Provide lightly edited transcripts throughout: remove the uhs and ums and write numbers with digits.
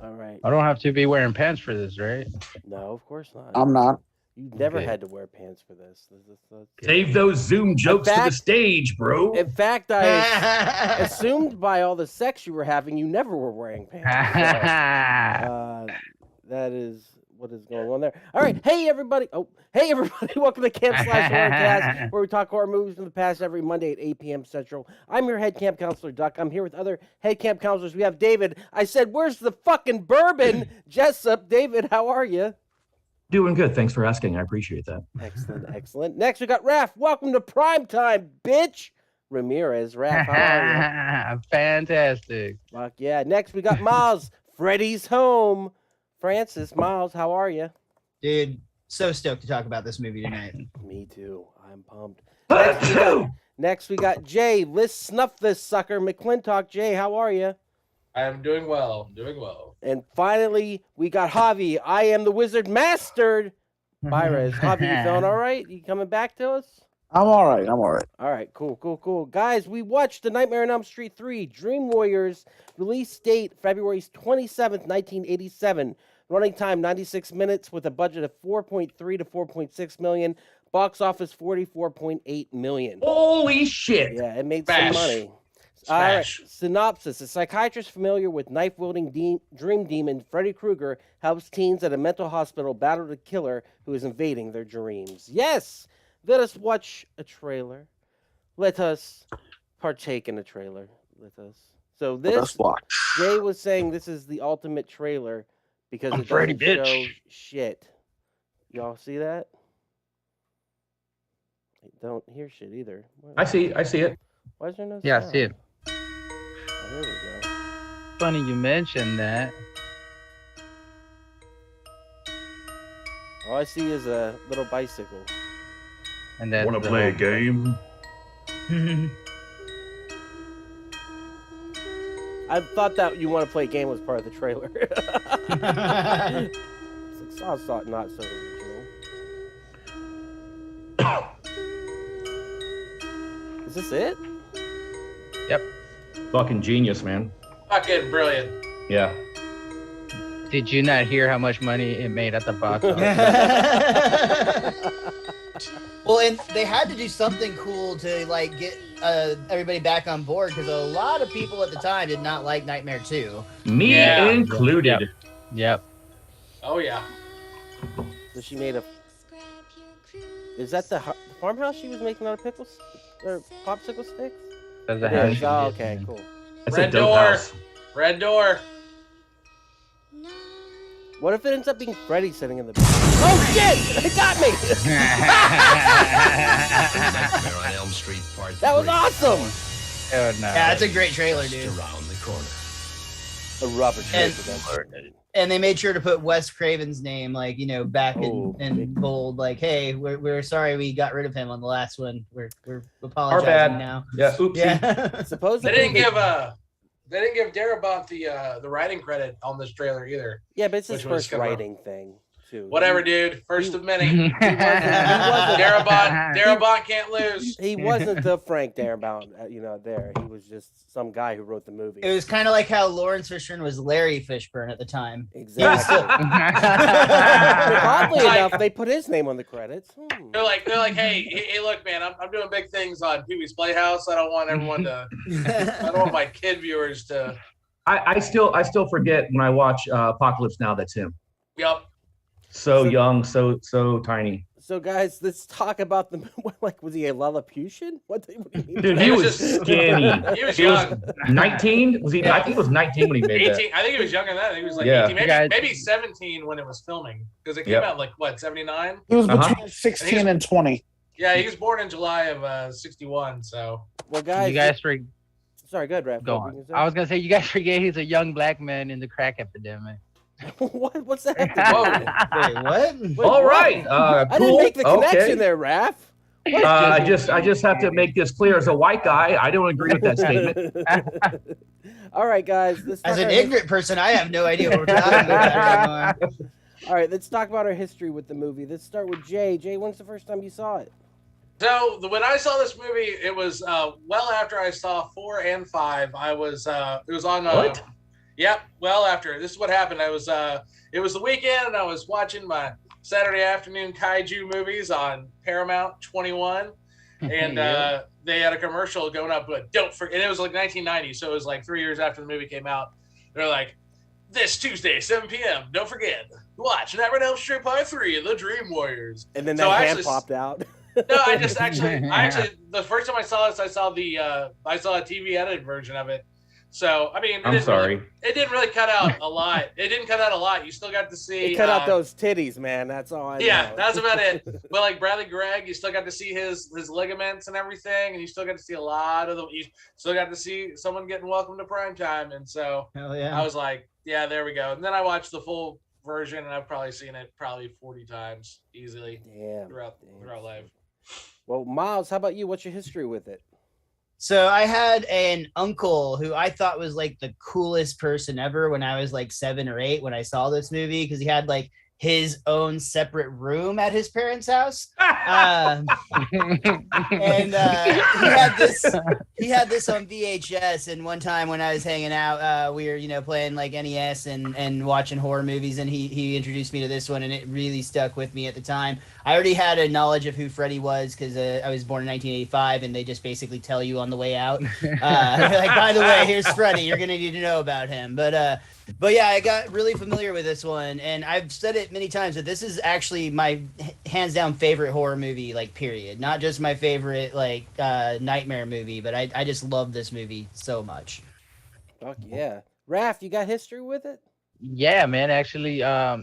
All right. I don't have to be wearing pants for this, right? No, of course not. I'm not. You never Okay. had to wear pants for this. Save those Zoom jokes to the stage, bro. In fact, I assumed by all the sex you were having, you never were wearing pants. So, that is what is going on there. All right. Hey, everybody. Oh, hey, everybody. Welcome to Camp Slash Horrorcast, where we talk horror movies from the past every Monday at 8 p.m. Central. I'm your head camp counselor, Duck. I'm here with other head camp counselors. We have David. I said, where's the fucking bourbon? Jessup. David, how are you? Doing good. Thanks for asking. I appreciate that. Excellent, excellent. Next, we got Raph. Welcome to prime time, bitch. Ramirez. Raph, how are you? Fantastic. Fuck yeah. Next, we got Miles. Freddy's home. Francis, Miles, how are you? Dude, so stoked to talk about this movie tonight. Me too. I'm pumped. Achoo! Next, we got Jay. Let's snuff this sucker. McClintock. Jay, how are you? I'm doing well. Doing well. And finally, we got Javi. I am the wizard mastered. Byres. Javi, you feeling all right? You coming back to us? I'm all right. I'm all right. All right, cool. Guys, we watched The Nightmare on Elm Street 3, Dream Warriors, release date February 27th, 1987. Running time 96 minutes with a budget of 4.3 to 4.6 million. Box office 44.8 million. Holy shit! Yeah, it made Smash. some money. Smash. All right, synopsis. A psychiatrist familiar with knife-wielding dream demon Freddy Krueger helps teens at a mental hospital battle the killer who is invading their dreams. Yes! Let us watch a trailer. Let us partake in a trailer. Let us. So this, Jay was saying this is the ultimate trailer because I'm it Freddy, doesn't show bitch. shit. Y'all see that? I don't hear shit either. I see it. Why is there no Yeah, I sound? see it. Oh, here we go. Funny you mentioned that. All I see is a little bicycle. And that's Want the to play a whole- game? I thought that you want to play a game was part of the trailer. It's like, saw not so original. Is this it? Yep. Fucking genius, man. Fucking brilliant. Yeah. Did you not hear how much money it made at the box office? Well, and they had to do something cool to like get everybody back on board because a lot of people at the time did not like Nightmare 2. Me Yeah. included. Yep. Oh yeah. So she made a. Is that the farmhouse she was making out of pickles or popsicle sticks? That's It a is. house. Oh, okay, cool. That's Red a dope door. house. Red door. What if it ends up being Freddy sitting in the? Oh shit! It got me. Nightmare on Elm Street Part 3. That was awesome. Oh, no. Yeah, it's a great trailer, dude. Around the corner. A rubber And- tree. And they made sure to put Wes Craven's name, like, you know, back Oh, in big- bold, like, hey, we're sorry we got rid of him on the last one. We're Our apologizing bad. now. Yeah. Oopsie. Yeah. Supposedly They didn't give Darabont the writing credit on this trailer either. Yeah, but it's his Which was first kinda- writing thing too. Whatever, dude. First of many. He wasn't Darabont can't lose. He wasn't the Frank Darabont, there. He was just some guy who wrote the movie. It was kind of like how Lawrence Fishburne was Larry Fishburne at the time. Exactly. Oddly Like- enough, they put his name on the credits. They're like, hey, look, man, I'm doing big things on Pee-wee's Playhouse. I don't want everyone to. I don't want my kid viewers to. I still forget when I watch Apocalypse Now. That's him. Yep. So young, so tiny. So, guys, let's talk about the. Was he a Lilliputian? What do you mean? Dude, he He was was just- skinny. He was young. 19? Was he? I think it was 19 when he made 18. that. I think he was younger than that. I think he was like Yeah. 18, Guys- maybe 17 when it was filming because it came Yep. out like what 79. He was Uh-huh. between 16 and 20. Yeah, he was born in July of 61. So Well, guys. You guys Sorry, go ahead, Raph. go on. I was gonna say you guys forget he's a young black man in the crack epidemic. What's that? have to Whoa. do? Wait, what? Wait, All what? right. I Cool. didn't make the connection Okay. there, Raph. I just have to make this clear. As a white guy, I don't agree with that statement. All right, guys. Let's As talk an our- ignorant person, I have no idea what we're talking about anymore. All right, let's talk about our history with the movie. Let's start with Jay. Jay, when's the first time you saw it? So when I saw this movie, it was well after I saw 4 and 5. I was it was on What? Yep. Well, after this is what happened. It was the weekend, and I was watching my Saturday afternoon kaiju movies on Paramount 21, and they had a commercial going up. But don't forget, and it was like 1990, so it was like 3 years after the movie came out. They're like, this Tuesday, 7 p.m. Don't forget, watch Nightmare on Elm Street Part 3 and the Dream Warriors. And then that hand popped out. No, I actually, the first time I saw this, I saw a TV edited version of it. So, I mean, it didn't really cut out a lot. It didn't cut out a lot. You still got to see. It cut out those titties, man. That's all I know. Yeah, that's about it. But like Bradley Gregg, you still got to see his ligaments and everything, and you still got to see a lot of them. You still got to see someone getting welcome to primetime. And so I was like, yeah, there we go. And then I watched the full version, and I've probably seen it 40 times easily throughout life. Well, Miles, how about you? What's your history with it? So I had an uncle who I thought was like the coolest person ever when I was like 7 or 8 when I saw this movie, because he had like his own separate room at his parents' house. And he had this on VHS. And one time when I was hanging out, we were, playing like NES and watching horror movies. And he introduced me to this one, and it really stuck with me at the time. I already had a knowledge of who Freddy was because I was born in 1985, and they just basically tell you on the way out. Like, by the way, here's Freddy. You're going to need to know about him. But yeah, I got really familiar with this one, and I've said it many times that this is actually my hands down favorite horror movie, like, period. Not just my favorite, like, nightmare movie, but I just love this movie so much. Fuck yeah. Raph, you got history with it? Yeah, man. Actually,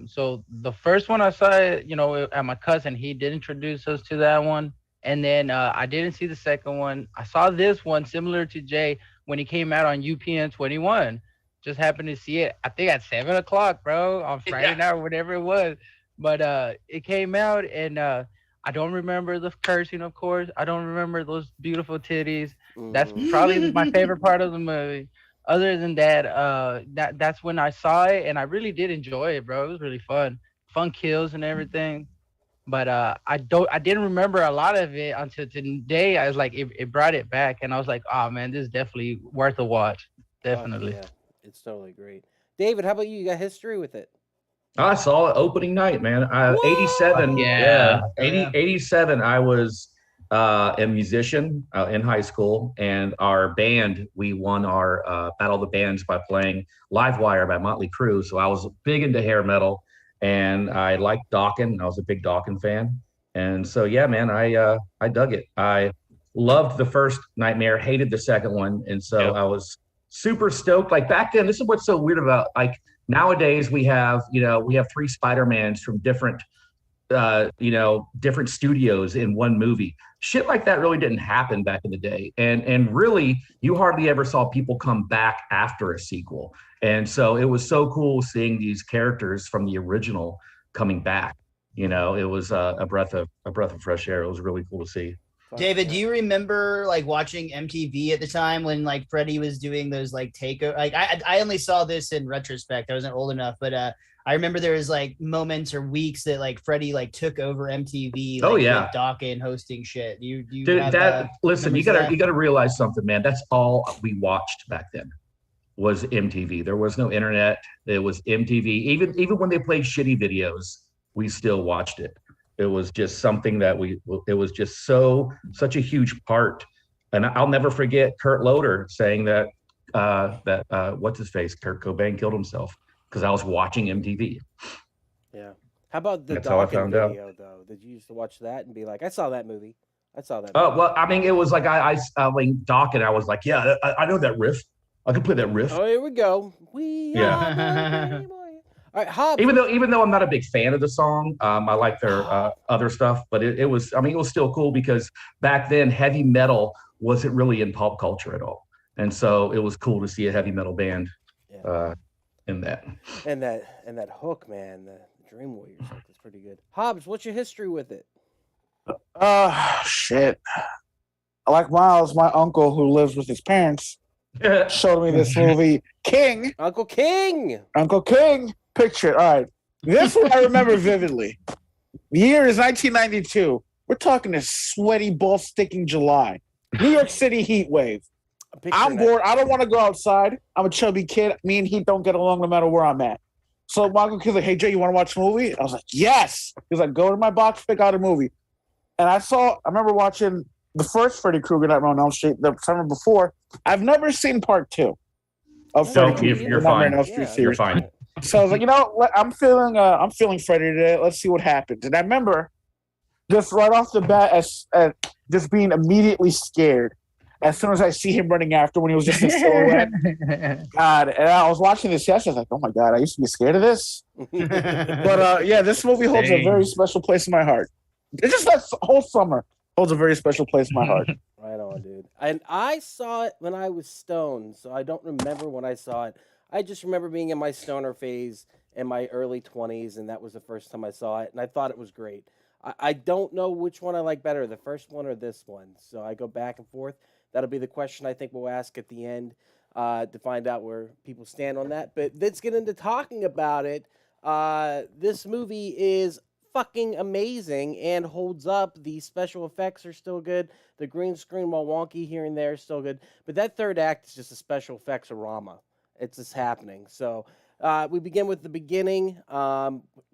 so the first one I saw, at my cousin, he did introduce us to that one. And then I didn't see the second one. I saw this one similar to Jay when he came out on UPN 21. Just happened to see it, I think at 7 o'clock, bro, on Friday night or whatever it was. But it came out, and I don't remember the cursing, of course. I don't remember those beautiful titties. That's probably my favorite part of the movie. Other than that, that's when I saw it, and I really did enjoy it, bro. It was really fun kills and everything. But I didn't remember a lot of it until today. I was like, it brought it back, and I was like, oh man, this is definitely worth a watch. Definitely. Oh, yeah. It's totally great. David, how about you? You got history with it? I saw it opening night, man. 87. Yeah. 87. I was a musician in high school, and our band, we won our Battle of the Bands by playing Live Wire by Motley Crue. So I was big into hair metal, and I liked Dokken. I was a big Dokken fan. And so, yeah, man, I dug it. I loved the first Nightmare, hated the second one. And so I was super stoked. Like back then, this is what's so weird about, like, nowadays we have 3 Spider-Mans from different different studios in one movie. Shit like that really didn't happen back in the day. And really, you hardly ever saw people come back after a sequel. And so it was so cool seeing these characters from the original coming back. It was a breath of fresh air. It was really cool to see. David, do you remember like watching MTV at the time when like Freddy was doing those like takeover? Like I only saw this in retrospect. I wasn't old enough, but I remember there was like moments or weeks that like Freddy like took over MTV. Like, with Dokken hosting shit. You listen, you gotta realize something, man. That's all we watched back then was MTV. There was no internet. It was MTV. Even when they played shitty videos, we still watched it. It was just something that it was just such a huge part. And I'll never forget Kurt Loder saying that what's his face? Kurt Cobain killed himself because I was watching MTV. Yeah. How about the That's how I found video though? Did you used to watch that and be like, I saw that movie. Oh, well, I mean, it was like I mean, Dokken, I was like, yeah, I know that riff. I can play that riff. Oh, here we go. All right, Hobbs. Even though I'm not a big fan of the song, I like their other stuff, but it was still cool because back then heavy metal wasn't really in pop culture at all, and so it was cool to see a heavy metal band in that. And that hook, man, the Dream Warriors hook is pretty good. Hobbs, what's your history with it? Shit. Like Miles, my uncle who lives with his parents showed me this movie, King. Uncle King. Picture it. All right. This one I remember vividly. The year is 1992. We're talking a sweaty, ball-sticking July. New York City heat wave. I'm bored. I don't want to go outside. I'm a chubby kid. Me and he don't get along no matter where I'm at. So my uncle kid's like, "Hey Jay, you want to watch a movie?" I was like, "Yes." He's like, "Go to my box, pick out a movie." And I remember watching the first Freddy Krueger Nightmare on Elm Street the summer before. I've never seen part 2 of Freddy Krueger. You're fine. Elm Street series. You're fine. So I was like, I'm feeling Freddy today. Let's see what happens. And I remember just right off the bat, as just being immediately scared as soon as I see him running after when he was just in silhouette. God, and I was watching this yesterday. I was like, oh my God, I used to be scared of this. But yeah, this movie holds a very special place in my heart. It's just that whole summer holds a very special place in my heart. Right on, dude. And I saw it when I was stoned, so I don't remember when I saw it. I just remember being in my stoner phase in my early 20s, and that was the first time I saw it, and I thought it was great. I don't know which one I like better, the first one or this one, so I go back and forth. That'll be the question I think we'll ask at the end to find out where people stand on that. But let's get into talking about it. This movie is fucking amazing and holds up. The special effects are still good. The green screen, while wonky here and there, is still good. But that third act is just a special effects-orama. It's just happening. So we begin with the beginning.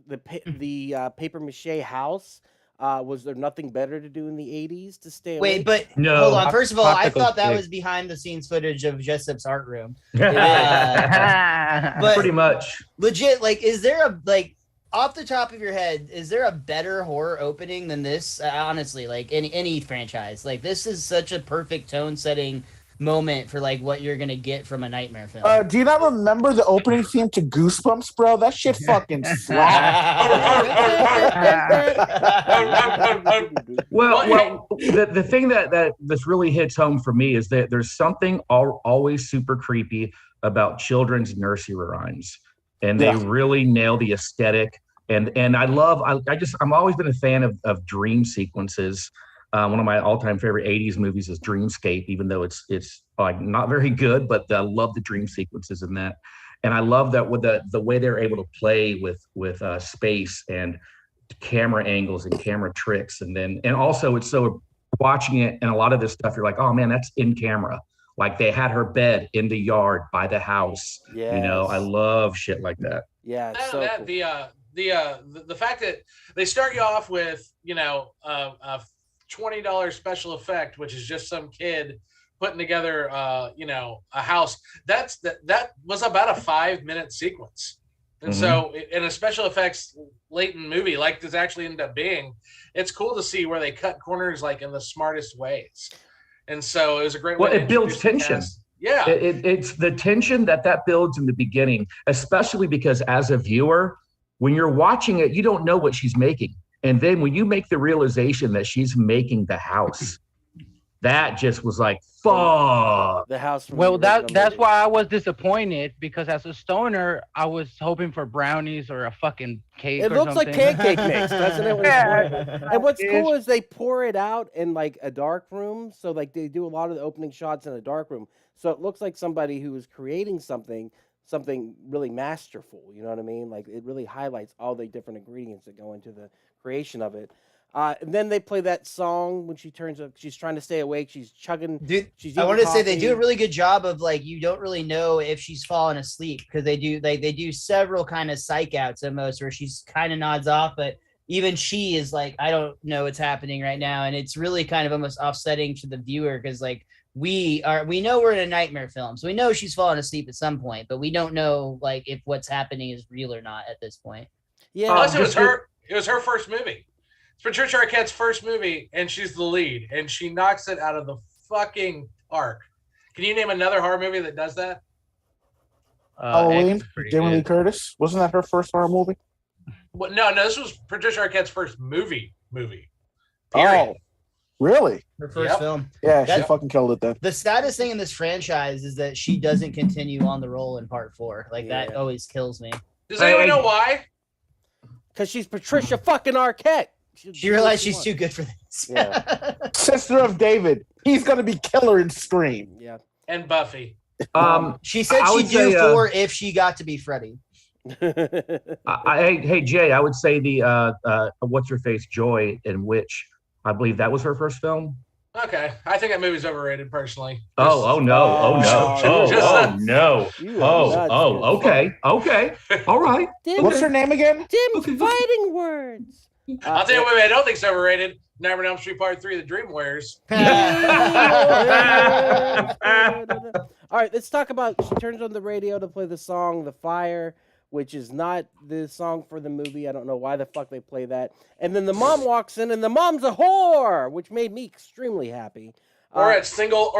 The papier-mâché house. Was there nothing better to do in the 80s to stay awake? Wait, but No. hold on. First of all, I thought that stick. was behind-the-scenes footage of Jessup's art room. But Pretty much. Legit, like, is there a, like, off the top of your head, is there a better horror opening than this? Honestly, like, any franchise. Like, this is such a perfect tone-setting moment for, like, what you're gonna get from a nightmare film. Do you not remember the opening theme to Goosebumps, bro? That shit fucking slapped. Well, the thing that this really hits home for me is that there's something always super creepy about children's nursery rhymes, and they really nail the aesthetic. And I've always been a fan of dream sequences. One of my all-time favorite 80s movies is Dreamscape, even though it's like not very good, but I love the dream sequences in that. And I love that with the way they're able to play with space and camera angles and camera tricks. And also it's so, watching it and a lot of this stuff, you're like, oh man, that's in camera. Like they had her bed in the yard by the house. Yes. You know, I love shit like that. Yeah, it's so cool. The fact that they start you off with, you know, a $20 special effect, which is just some kid putting together, you know, a house. That was about a 5-minute sequence. And so in a special effects latent movie like this actually ended up being, it's cool to see where they cut corners like in the smartest ways. And so it was a great way. Well, it builds tension. Yeah. It's the tension that builds in the beginning, especially because as a viewer, when you're watching it, you don't know what she's making. And then when you make the realization that she's making the house, that just was like, fuck. The house. Well, that's why I was disappointed, because as a stoner, I was hoping for brownies or a fucking cake. It or looks like something. pancake mix, doesn't it? And what's cool is they pour it out in like a dark room. So like they do a lot of the opening shots in a dark room. So it looks like somebody who is creating something really masterful. You know what I mean? Like it really highlights all the different ingredients that go into the creation of it. And then they play that song when she turns up. She's trying to stay awake. She's chugging. Dude, she's I eating wanted to say they coffee. do a really good job of like you don't really know if she's fallen asleep, because they do several kind of psych outs almost where she's kind of nods off, but even she is like, I don't know what's happening right now, and it's really kind of almost offsetting to the viewer, because like we know we're in a nightmare film, so we know she's fallen asleep at some point, but we don't know like if what's happening is real or not at this point. Yeah, Plus, it was her first movie. It's Patricia Arquette's first movie, and she's the lead, and she knocks it out of the fucking park. Can you name another horror movie that does that? Halloween, Jamie Lee Curtis. Wasn't that her first horror movie? Well, no, this was Patricia Arquette's first movie. Period. Oh, really? Her first film. Yeah, she fucking killed it then. The saddest thing in this franchise is that she doesn't continue on the role in part 4. Like that always kills me. Does anyone know why? Because she's Patricia fucking Arquette. She realized she's too good for this. Yeah. Sister of David. He's gonna be killer in Scream. Yeah. And Buffy. She said she'd do 4 if she got to be Freddy. Hey Jay, I would say the what's her face Joy in Witch. I believe that was her first film. Okay, I think that movie's overrated personally. Oh no! No! Okay. All right. Dim, What's her name again? Dim's fighting words. I'll tell you what movie I don't think is overrated. Nightmare on Elm Street Part 3: The Dream Warriors. All right, let's talk about. She turns on the radio to play the song "The Fire," which is not the song for the movie. I don't know why the fuck they play that. And then the mom walks in, and the mom's a whore, which made me extremely happy. Or a single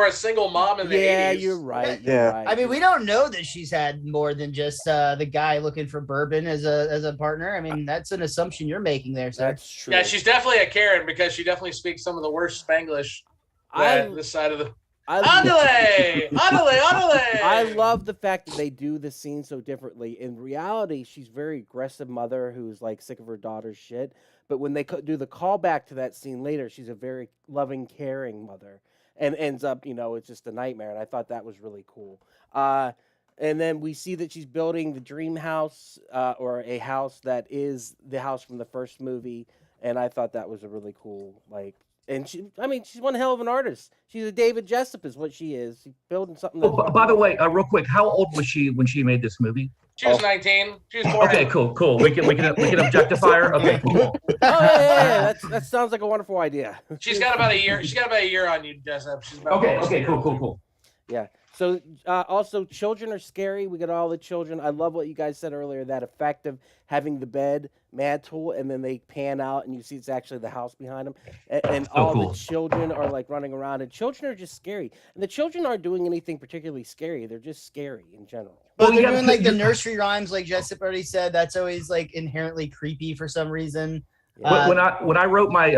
mom in the 80s. Yeah, you're right. Right. I mean, we don't know that she's had more than just the guy looking for bourbon as a partner. I mean, that's an assumption you're making there, sir. That's true. Yeah, she's definitely a Karen because she definitely speaks some of the worst Spanglish this side of the. Adelaide! I love the fact that they do the scene so differently. In reality, she's a very aggressive mother who's like sick of her daughter's shit. But when they do the callback to that scene later, she's a very loving, caring mother. And ends up, it's just a nightmare. And I thought that was really cool. And then we see that she's building the dream house, or a house that is the house from the first movie. And I thought that was a really cool, and she's one hell of an artist. She's a David Jessup is what she is. She's building something. By the way, real quick, how old was she when she made this movie? She was 19. She was born. Okay, cool. We can objectify her. Okay, cool. Oh yeah. That sounds like a wonderful idea. She's got about a year. She's got about a year on you, Jessup. She's about Okay, cool. Yeah. So also, children are scary. We got all the children. I love what you guys said earlier. That effect of having the bed mantle, and then they pan out, and you see it's actually the house behind them, and all the children are running around. And children are just scary. And the children aren't doing anything particularly scary. They're just scary in general. Well, they're doing the nursery rhymes, like Jessup already said. That's always inherently creepy for some reason. When I wrote my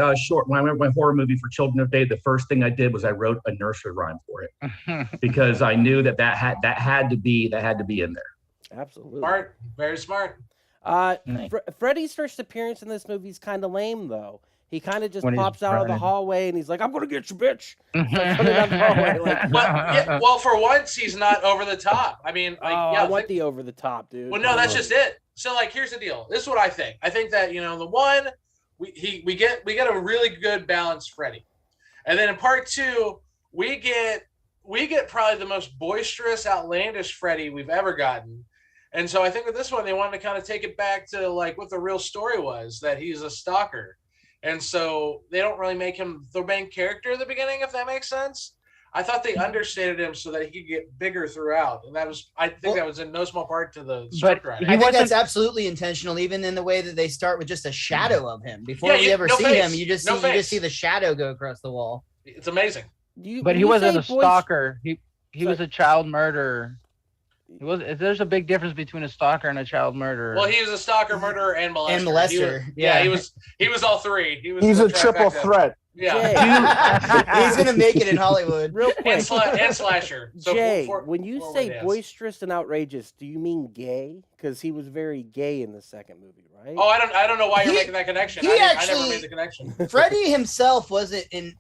when I wrote my horror movie for Children of Day, the first thing I did was I wrote a nursery rhyme for it because I knew that had to be in there. Absolutely. Smart, very smart. Freddy's first appearance in this movie is kind of lame, though. He kind of just pops out of the hallway and he's like, "I'm gonna get you, bitch." Well, for once, he's not over the top. I mean, I want the over the top, dude. Well, no, that's just it. So, here's the deal. This is what I think. I think that the one we get a really good balanced Freddy, and then in part 2 we get probably the most boisterous, outlandish Freddy we've ever gotten. And so I think with this one they wanted to kind of take it back to what the real story was, that he's a stalker. And so they don't really make him the main character at the beginning, if that makes sense. I thought they understated him so that he could get bigger throughout, and that was in no small part to the scriptwriting. I think that's absolutely intentional, even in the way that they start with just a shadow of him before we ever see him. You just see the shadow go across the wall. It's amazing. But he wasn't a stalker. He was a child murderer. There's a big difference between a stalker and a child murderer. Well, he was a stalker, murderer, and molester. He was all three. He's a triple threat. Yeah, he's gonna make it in Hollywood. Real quick. and slasher. So Jay, when you say boisterous and outrageous, do you mean gay? Because he was very gay in the second movie, right? Oh, I don't know why you're making that connection. I never made the connection. Freddy himself wasn't in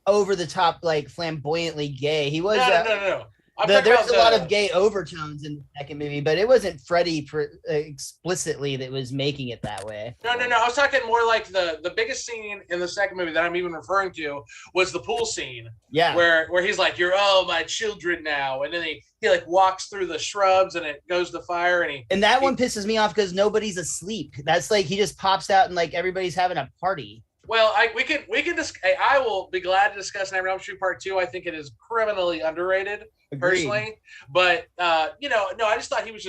over the top, flamboyantly gay. He was no. There's a lot of gay overtones in the second movie, but it wasn't Freddy explicitly that was making it that way. No. I was talking more the biggest scene in the second movie that I'm even referring to was the pool scene. Yeah. Where he's like, "You're all my children now," and then he walks through the shrubs and it goes to fire and that one pisses me off because nobody's asleep. That's he just pops out and everybody's having a party. Well, we can I will be glad to discuss Nightmare on Elm Street Part 2. I think it is criminally underrated. Agreed. Personally, but no, I just thought he was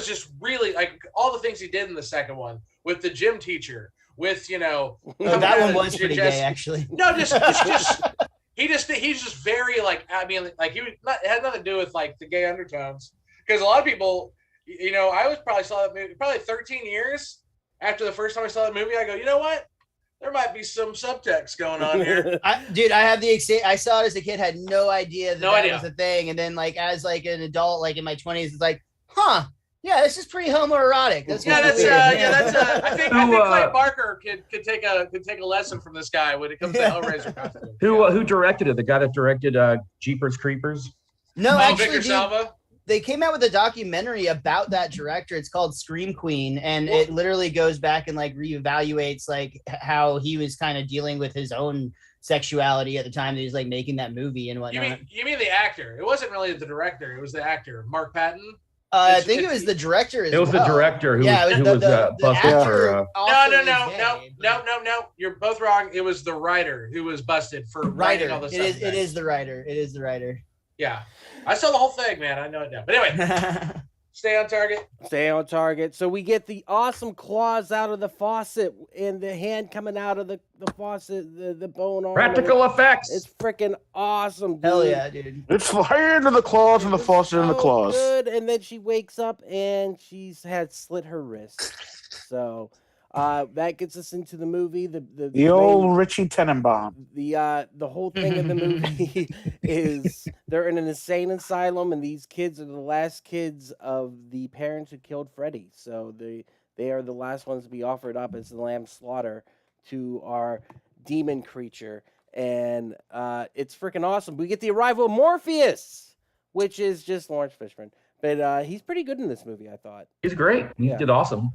just really all the things he did in the second one with the gym teacher, with that one was pretty gay actually. No, he's just very it had nothing to do with the gay undertones, because a lot of people, I saw that movie probably 13 years after the first time I saw that movie. I go, you know what? There might be some subtext going on here. I saw it as a kid, had no idea that was a thing. And then as an adult, in my 20s, it's yeah, this is pretty homoerotic. I think Clay Barker could take a lesson from this guy when it comes to Hellraiser costume. Who directed it? The guy that directed Jeepers Creepers? No, actually, Victor Salva? They came out with a documentary about that director. It's called Scream Queen, and it literally goes back and reevaluates how he was kind of dealing with his own sexuality at the time that he's like making that movie and You whatnot. mean the actor? It wasn't really the director. It was the actor, Mark Patton. I think it was the director. It was the director who was busted for. No. You're both wrong. It was the writer who was busted for writing all this stuff. It is the writer. It is the writer. Yeah, I saw the whole thing, man. I know it now. But anyway, stay on target. Stay on target. So we get the awesome claws out of the faucet and the hand coming out of the faucet, the bone arm. Practical effects. It's freaking awesome, dude. Hell yeah, dude. It's the hand and the claws and the faucet and the claws. Good. And then she wakes up and she's had slit her wrist. So that gets us into the movie. The old Richie Tenenbaum. The whole thing of the movie is they're in an insane asylum, and these kids are the last kids of the parents who killed Freddy. So they are the last ones to be offered up as the lamb slaughter to our demon creature, and it's freaking awesome. We get the arrival of Morpheus, which is just Lawrence Fishburne, but he's pretty good in this movie, I thought. He's great. He did awesome.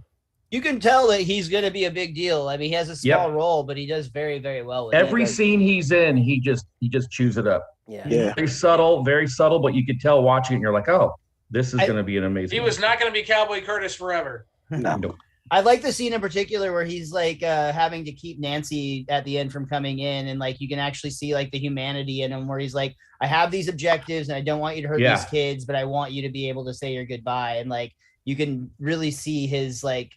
You can tell that he's going to be a big deal. I mean, he has a small role, but he does very, very well with every scene he's in. He just chews it up. Yeah. Very subtle, but you could tell watching it, and you're like, oh, this is going to be an amazing. He was not going to be Cowboy Curtis forever. No. I like the scene in particular where he's like having to keep Nancy at the end from coming in, and like you can actually see like the humanity in him, where he's like, I have these objectives and I don't want you to hurt these kids, but I want you to be able to say your goodbye. And like you can really see his like,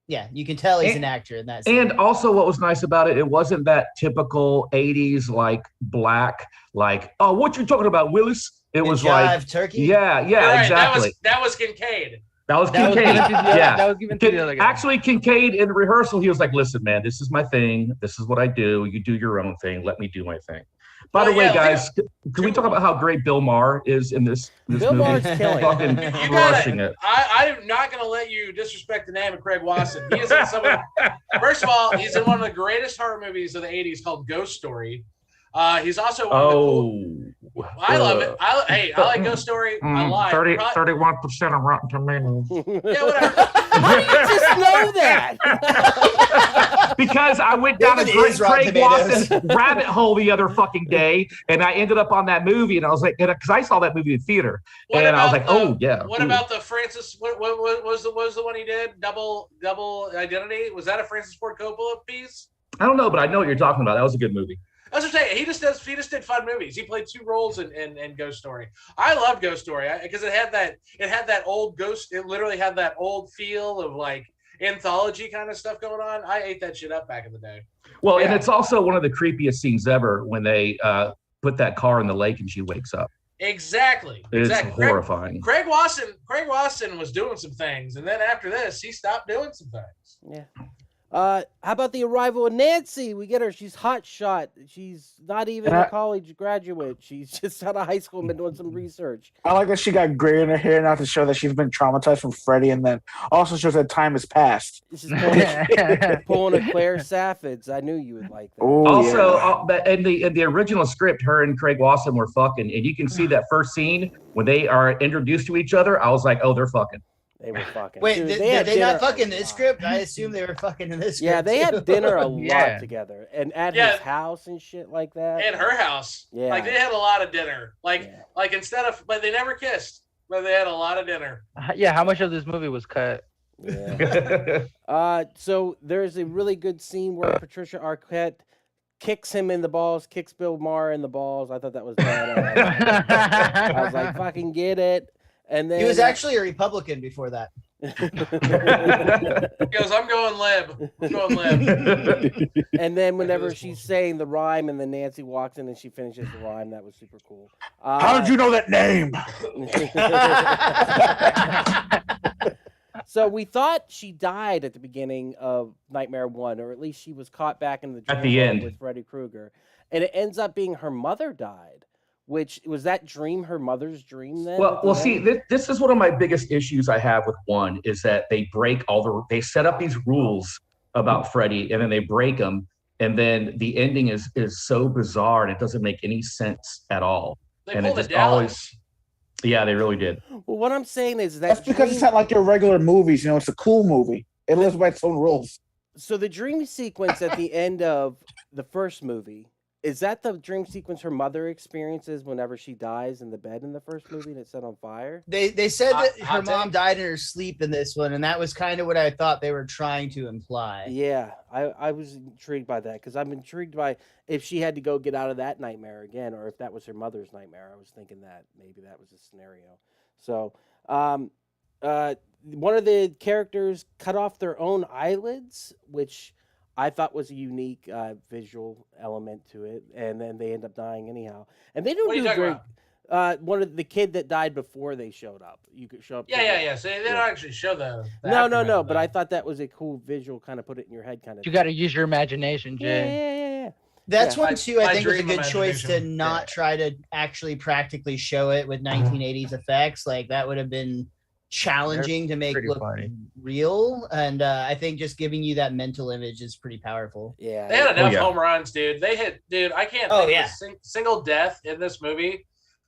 you can tell he's an actor in that scene. And also what was nice about it, it wasn't that typical 80s like black, like, oh, what you talking about, Willis? It was like Turkey. Yeah, Right, exactly. That was Kincaid. That was Kincaid. That was given to the other guy. Actually, Kincaid in rehearsal, he was like, listen, man, this is my thing. This is what I do. You do your own thing. Let me do my thing. By the way, guys, can we talk about how great Bill Maher is in this Bill movie? Maher's killing Fucking crushing it. I'm not going to let you disrespect the name of Craig Wasson. He is in first of all, he's in one of the greatest horror movies of the 80s called Ghost Story. He's also one of the cool. I love it. I like Ghost Story a lot. 31% of Rotten Tomatoes. Yeah, whatever. How do you just know that? Because I went down a Craig Wasson rabbit hole the other fucking day, and I ended up on that movie, and I was like, because I saw that movie in theater, and I was like, What about the Francis? What was the one he did? Double Identity? Was that a Francis Ford Coppola piece? I don't know, but I know what you're talking about. That was a good movie. That's what I'm saying. He just did fun movies. He played 2 roles in Ghost Story. I loved Ghost Story because it had that old ghost. It literally had that old feel of like anthology kind of stuff going on. I ate that shit up back in the day. Well, and it's also one of the creepiest scenes ever when they put that car in the lake and she wakes up. Exactly. It's horrifying. Craig Wasson was doing some things, and then after this, he stopped doing some things. Yeah. How about the arrival of Nancy? We get her. She's hot shot. She's not even a college graduate. She's just out of high school and been doing some research. I like that she got gray in her hair now to show that she's been traumatized from Freddy, and then also shows that time has passed. She's pulling a Claire Saffitz. I knew you would like that. Ooh, Also, in the original script, her and Craig Wasson were fucking, and you can see that first scene when they are introduced to each other. I was like, oh, they're fucking. They were fucking. Wait, Dude, did they not fucking in this script? I assume they were fucking in this script. Yeah, they had dinner a lot together, and at his house and shit like that. At her house. Yeah. Like they had a lot of dinner. Like but they never kissed, but they had a lot of dinner. Yeah, how much of this movie was cut? Yeah. So there's a really good scene where Patricia Arquette kicks him in the balls, kicks Bill Maher in the balls. I thought that was bad. I was like, fucking get it. And then he was actually a Republican before that. He goes, I'm going lib. And then whenever she's saying the rhyme and then Nancy walks in and she finishes the rhyme, that was super cool. How did you know that name? So we thought she died at the beginning of Nightmare 1, or at least she was caught back in the At the end with Freddy Krueger. And it ends up being her mother died. Which was that dream her mother's dream then? Well, see, this is one of my biggest issues I have with 1 is that they break they set up these rules about Freddy and then they break them, and then the ending is so bizarre and it doesn't make any sense at all. They pulled it down. Yeah, they really did. Well, what I'm saying is that's because it's not like your regular movies. You know, it's a cool movie. It lives by its own rules. So the dream sequence at the end of the first movie Is that the dream sequence her mother experiences whenever she dies in the bed in the first movie and it's set on fire? They said that her Hot mom take? died in her sleep in this one, and that was kind of what I thought they were trying to imply. Yeah, I was intrigued by that because I'm intrigued by if she had to go get out of that nightmare again, or if that was her mother's nightmare. I was thinking that maybe that was a scenario. So, one of the characters cut off their own eyelids, which I thought was a unique visual element to it, and then they end up dying anyhow. And they don't What are you do talking very. about? One of the kid that died before they showed up. You could show up. Yeah. So they don't actually show the No. aftermath, But though. I thought that was a cool visual, kind of put it in your head, kind of. You got to use your imagination, Jay. Yeah. That's Yeah. one too. I My think was a dream good choice to imagination. not Yeah. try to actually practically show it with 1980s effects. Like that would have been challenging to make pretty look funny. real. And I think just giving you that mental image is pretty powerful. Yeah. They had enough yeah. home runs, dude. They hit, dude. I can't Oh, think yeah. of a single death in this movie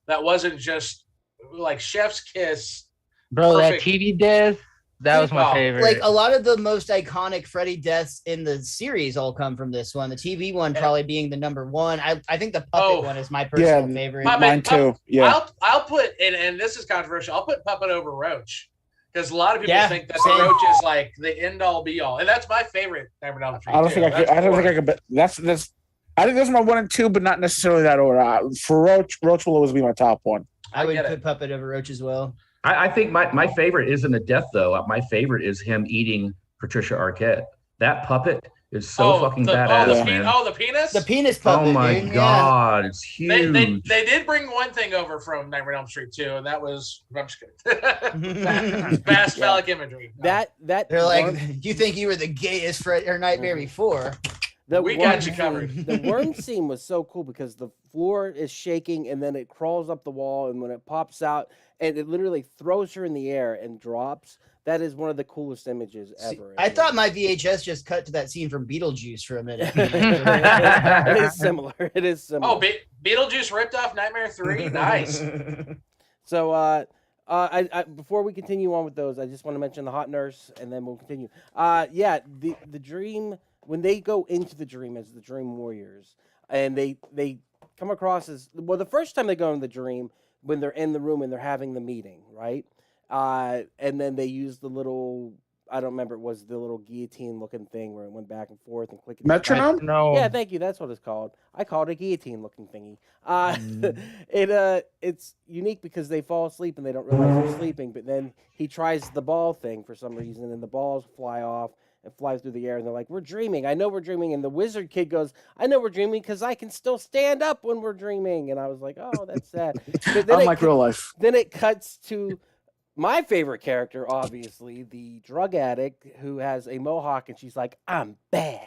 that wasn't just like Chef's Kiss. Bro, Perfect. that TV death, that was my Wow. favorite. Like a lot of the most iconic Freddy deaths in the series all come from this one. The TV one Yeah. probably being the number one. I think the puppet Oh. one is my personal Yeah. favorite. Mine too. Yeah. I'll put and this is controversial. I'll put Puppet over Roach because a lot of people Yeah, think that same. the Roach is like the end all be all, and that's my favorite Nightmare on Elm Street. I don't too. think I could. That's I don't think I boring. could. But that's. I think those are my 1 and 2, but not necessarily that order. For Roach will always be my top one. I would get it. put puppet over Roach as well. I think my favorite isn't a death though. My favorite is him eating Patricia Arquette. That puppet is so fucking badass, man. The penis. The penis puppet. Oh my dude, yeah. god, it's huge. They did bring one thing over from Nightmare on Elm Street too, and that was I'm just kidding. Vast phallic imagery. That They're like, worm- you think you were the gayest Fred or Nightmare before? the we worm got you covered. scene- The worm scene was so cool because the floor is shaking and then it crawls up the wall, and when it pops out and it literally throws her in the air and drops. That is one of the coolest images ever. I thought my VHS just cut to that scene from Beetlejuice for a minute. it is similar. It is similar. Oh, Beetlejuice ripped off Nightmare 3. Nice. So, I before we continue on with those, I just want to mention the hot nurse, and then we'll continue. Yeah, the dream, when they go into the dream as the dream warriors, and they come across as well. The first time they go in the dream, when they're in the room and they're having the meeting, right? And then they use the little, I don't remember, it was the little guillotine looking thing where it went back and forth and clicking. Metronome? No. Yeah, thank you. That's what it's called. I call it a guillotine looking thingy. It's unique because they fall asleep and they don't realize they're sleeping, but then he tries the ball thing for some reason and the balls fly off and fly through the air, and they're like, "We're dreaming. I know we're dreaming." And the wizard kid goes, "I know we're dreaming because I can still stand up when we're dreaming." And I was like, "Oh, that's sad." But then Unlike real life. then it cuts to my favorite character, obviously, the drug addict who has a mohawk, and she's like, "I'm bad."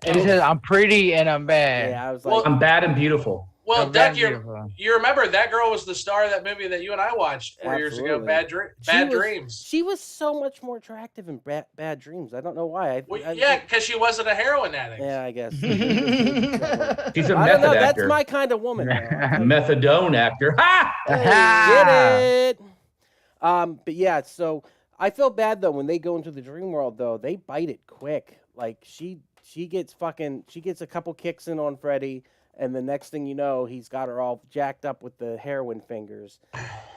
He says, I'm pretty and I'm bad. Yeah, I was Well, like, I'm bad and beautiful. Well, I'm Duck, bad you beautiful. remember that girl was the star of that movie that you and I watched 4 years ago, Absolutely. Bad She was- Dreams. she was so much more attractive in Bad Dreams. I don't know why. Yeah, because she wasn't a heroin addict. Yeah, I guess. She's a I don't know. method That's actor. my kind of woman. Methadone actor. Ha! Get it? But yeah, so I feel bad though when they go into the dream world though. They bite it quick. Like she gets a couple kicks in on Freddy, and the next thing you know, he's got her all jacked up with the heroin fingers.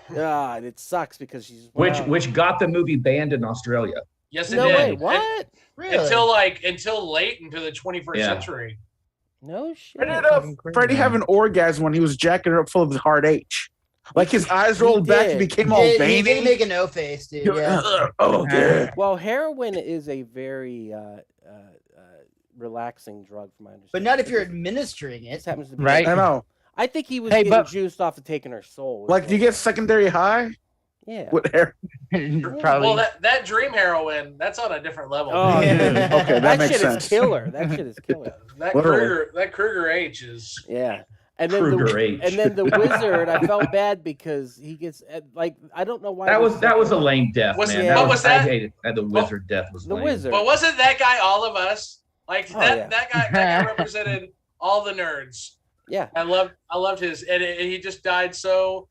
And it sucks because she's Which got the movie banned in Australia. Yes, it no did. way. What? Really? Until late into the 21st Yeah. century. No shit. Where did Freddy have an orgasm when he was jacking her up full of his hard H? Like his eyes rolled back and did. became all He veiny. did make a no face, dude. Yeah. Oh, yeah. Well, heroin is a very relaxing drug, from my understanding. But not if you're administering it. This happens to be Right. I know. I think he was Hey, getting but- juiced off of taking her soul. Like, do you get secondary high Yeah. with hair? Probably. Well, that dream heroin, that's on a different level. Oh, Yeah. dude. Okay, that makes shit sense. is killer. That shit is killer. that Literally. Kruger H is. Yeah. And then Kruger the H. and then the wizard, I felt bad because he gets like I don't know why That was a lame death, Was- man. yeah. what was that? I hated the wizard death was the lame. wizard. But wasn't that guy all of us? Like Oh, that, yeah. that guy represented all the nerds. Yeah. I loved his, and he just died so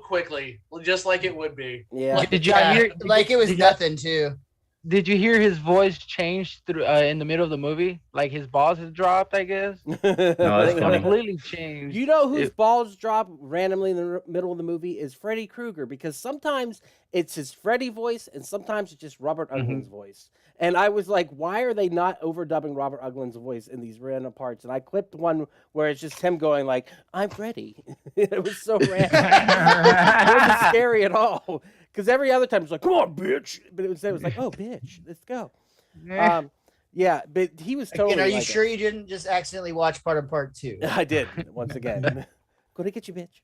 quickly, just like it would be. Yeah. Did y'all hear? Like it was did y'all- nothing too. Did you hear his voice change through in the middle of the movie? Like his balls had dropped, I guess. No, that's It funny. completely changed. You know whose balls drop randomly in the middle of the movie is Freddy Krueger, because sometimes it's his Freddy voice and sometimes it's just Robert Englund's voice. And I was like, why are they not overdubbing Robert Englund's voice in these random parts? And I clipped one where it's just him going like, "I'm Freddy." It was so random. It wasn't scary at all. Because every other time it's like, "Come on, bitch," but it was like, "Oh, bitch, let's go." Yeah, but he was totally. Again, are you like sure you didn't just accidentally watch part of part 2? I did once again. Gonna get you, bitch.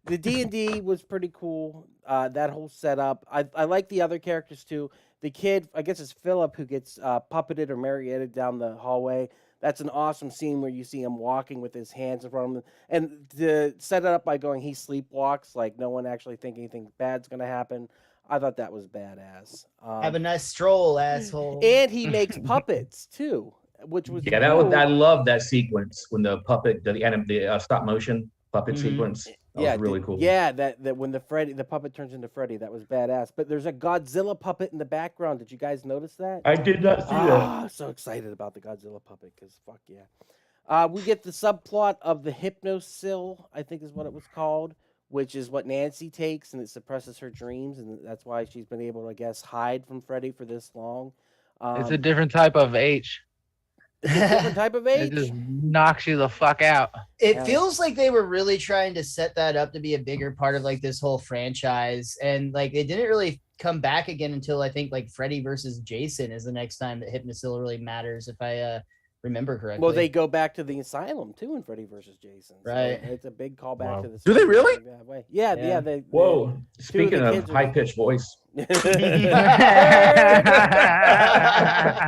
The D&D was pretty cool. That whole setup. I like the other characters too. The kid, I guess it's Philip, who gets puppeted or marionetted down the hallway. That's an awesome scene where you see him walking with his hands in front of him. And to set it up by going, he sleepwalks, like no one actually think anything bad's going to happen. I thought that was badass. Have a nice stroll, asshole. And he makes puppets, too, which was Yeah, cool. I love that sequence when the puppet, the stop motion puppet sequence. That was really cool. Yeah, that when the puppet turns into Freddy, that was badass. But there's a Godzilla puppet in the background. Did you guys notice that? I did not see that. I'm so excited about the Godzilla puppet because fuck yeah. We get the subplot of the hypnosil, I think is what it was called, which is what Nancy takes and it suppresses her dreams, and that's why she's been able to, I guess, hide from Freddy for this long. It's a different type of H. Different type of It age. just knocks you the fuck out. It feels like they were really trying to set that up to be a bigger part of like this whole franchise, and like it didn't really come back again until I think like Freddy versus Jason is the next time that Hypnosil really matters, if I remember correctly. Well, they go back to the asylum too in Freddy versus Jason. So Right. it's a big callback to the. Do they really? That way. Yeah, yeah. Whoa! Two Speaking the of kids are- high pitched voice,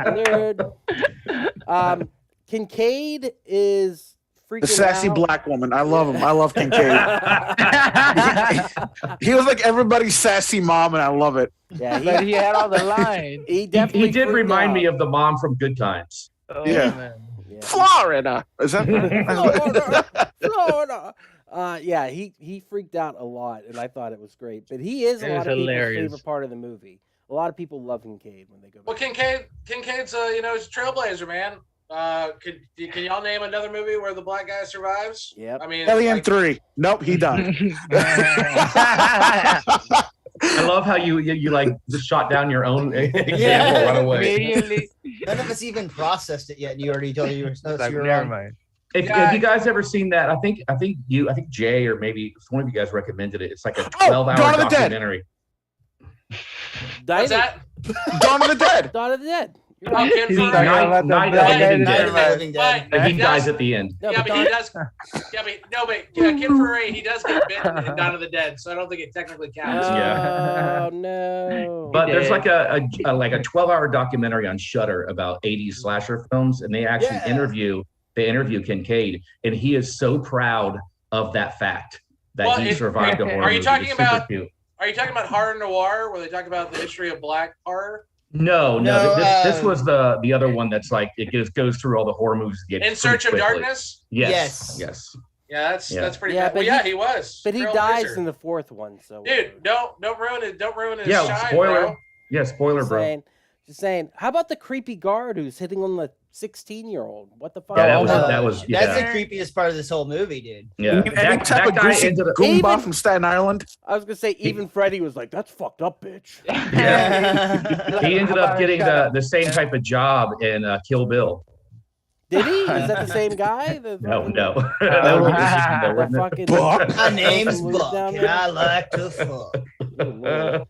Nerd. Kincaid is freaking The sassy out. black woman. I love him. I love Kincaid. He was like everybody's sassy mom, and I love it. Yeah, But he had all the lines. he definitely he did freaked remind me out. of the mom from Good Times. Oh, Yeah. man. Yeah. Florida. Is that? Florida. Yeah, he freaked out a lot, and I thought it was great. But he is a It was lot of hilarious. people's favorite part of the movie. A lot of people love Kincaid when they go back. Well, Kincaid's he's a trailblazer, man. Can y'all name another movie where the black guy survives? Yep. I mean, Alien like, 3. Nope, he died. I love how you like just shot down your own example right away. Immediately. None of us even processed it yet, and you already told you were supposed Like, to. never mind. Have you guys ever seen that? I think Jay or maybe one of you guys recommended it. It's like a 12-hour Dawn of the Dead. documentary. what's that? Dawn of the Dead. Dawn of the Dead. You're Oh, right. Kid He's Fury. talking about the Night black of the guy Living that Night Dead. of the Living Dead. But And he he dies does- at the end. No, Yeah, but but Dawn- he does. Kid Fury, he does get bitten in Dawn of the Dead, so I don't think it technically counts. Oh no. But there's did. like a 12-hour documentary on Shudder about 80s slasher films, and they actually Yeah. interview Kincaid, and he is so proud of that fact that Well, he survived a horror are you movie. talking It's super about- cute. Are you talking about horror noir, where they talk about the history of black horror? No. No, This was the other one that's like it goes through all the horror movies. to get In Search of pretty quickly. Darkness? Yes. Yeah, that's pretty Yeah, bad. but Well, he- he was. But he Trailblazer. dies in the fourth one, so Dude, don't ruin it. Don't ruin his Yeah, shine, spoiler. bro. Yeah, spoiler, Just bro. saying, just saying. How about the creepy guard who's hitting on the 16-year-old? What the fuck? Yeah, Oh, that was That's yeah. the creepiest part of this whole movie, dude. Yeah. Any type of guy greasy ended up goomba Even- from Staten Island. I was gonna say even Freddy was like, "That's fucked up, bitch." Yeah. He ended up getting the same type of job in Kill Bill. Did he? Is that the same guy? No. that would be The wouldn't it? fucking. Buck. My name's Lives Buck, down and there? I like to fuck. Oh, Lord.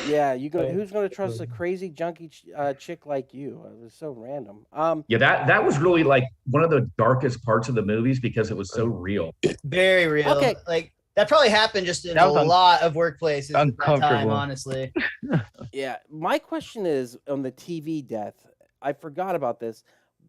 Yeah, who's gonna trust a crazy junkie chick like you? It was so random. Yeah, that was really like one of the darkest parts of the movies because it was so real. Very real. Okay. Like that probably happened just in That a was lot of workplaces at that time, uncomfortable. honestly. Yeah, my question is on the TV death. I forgot about this.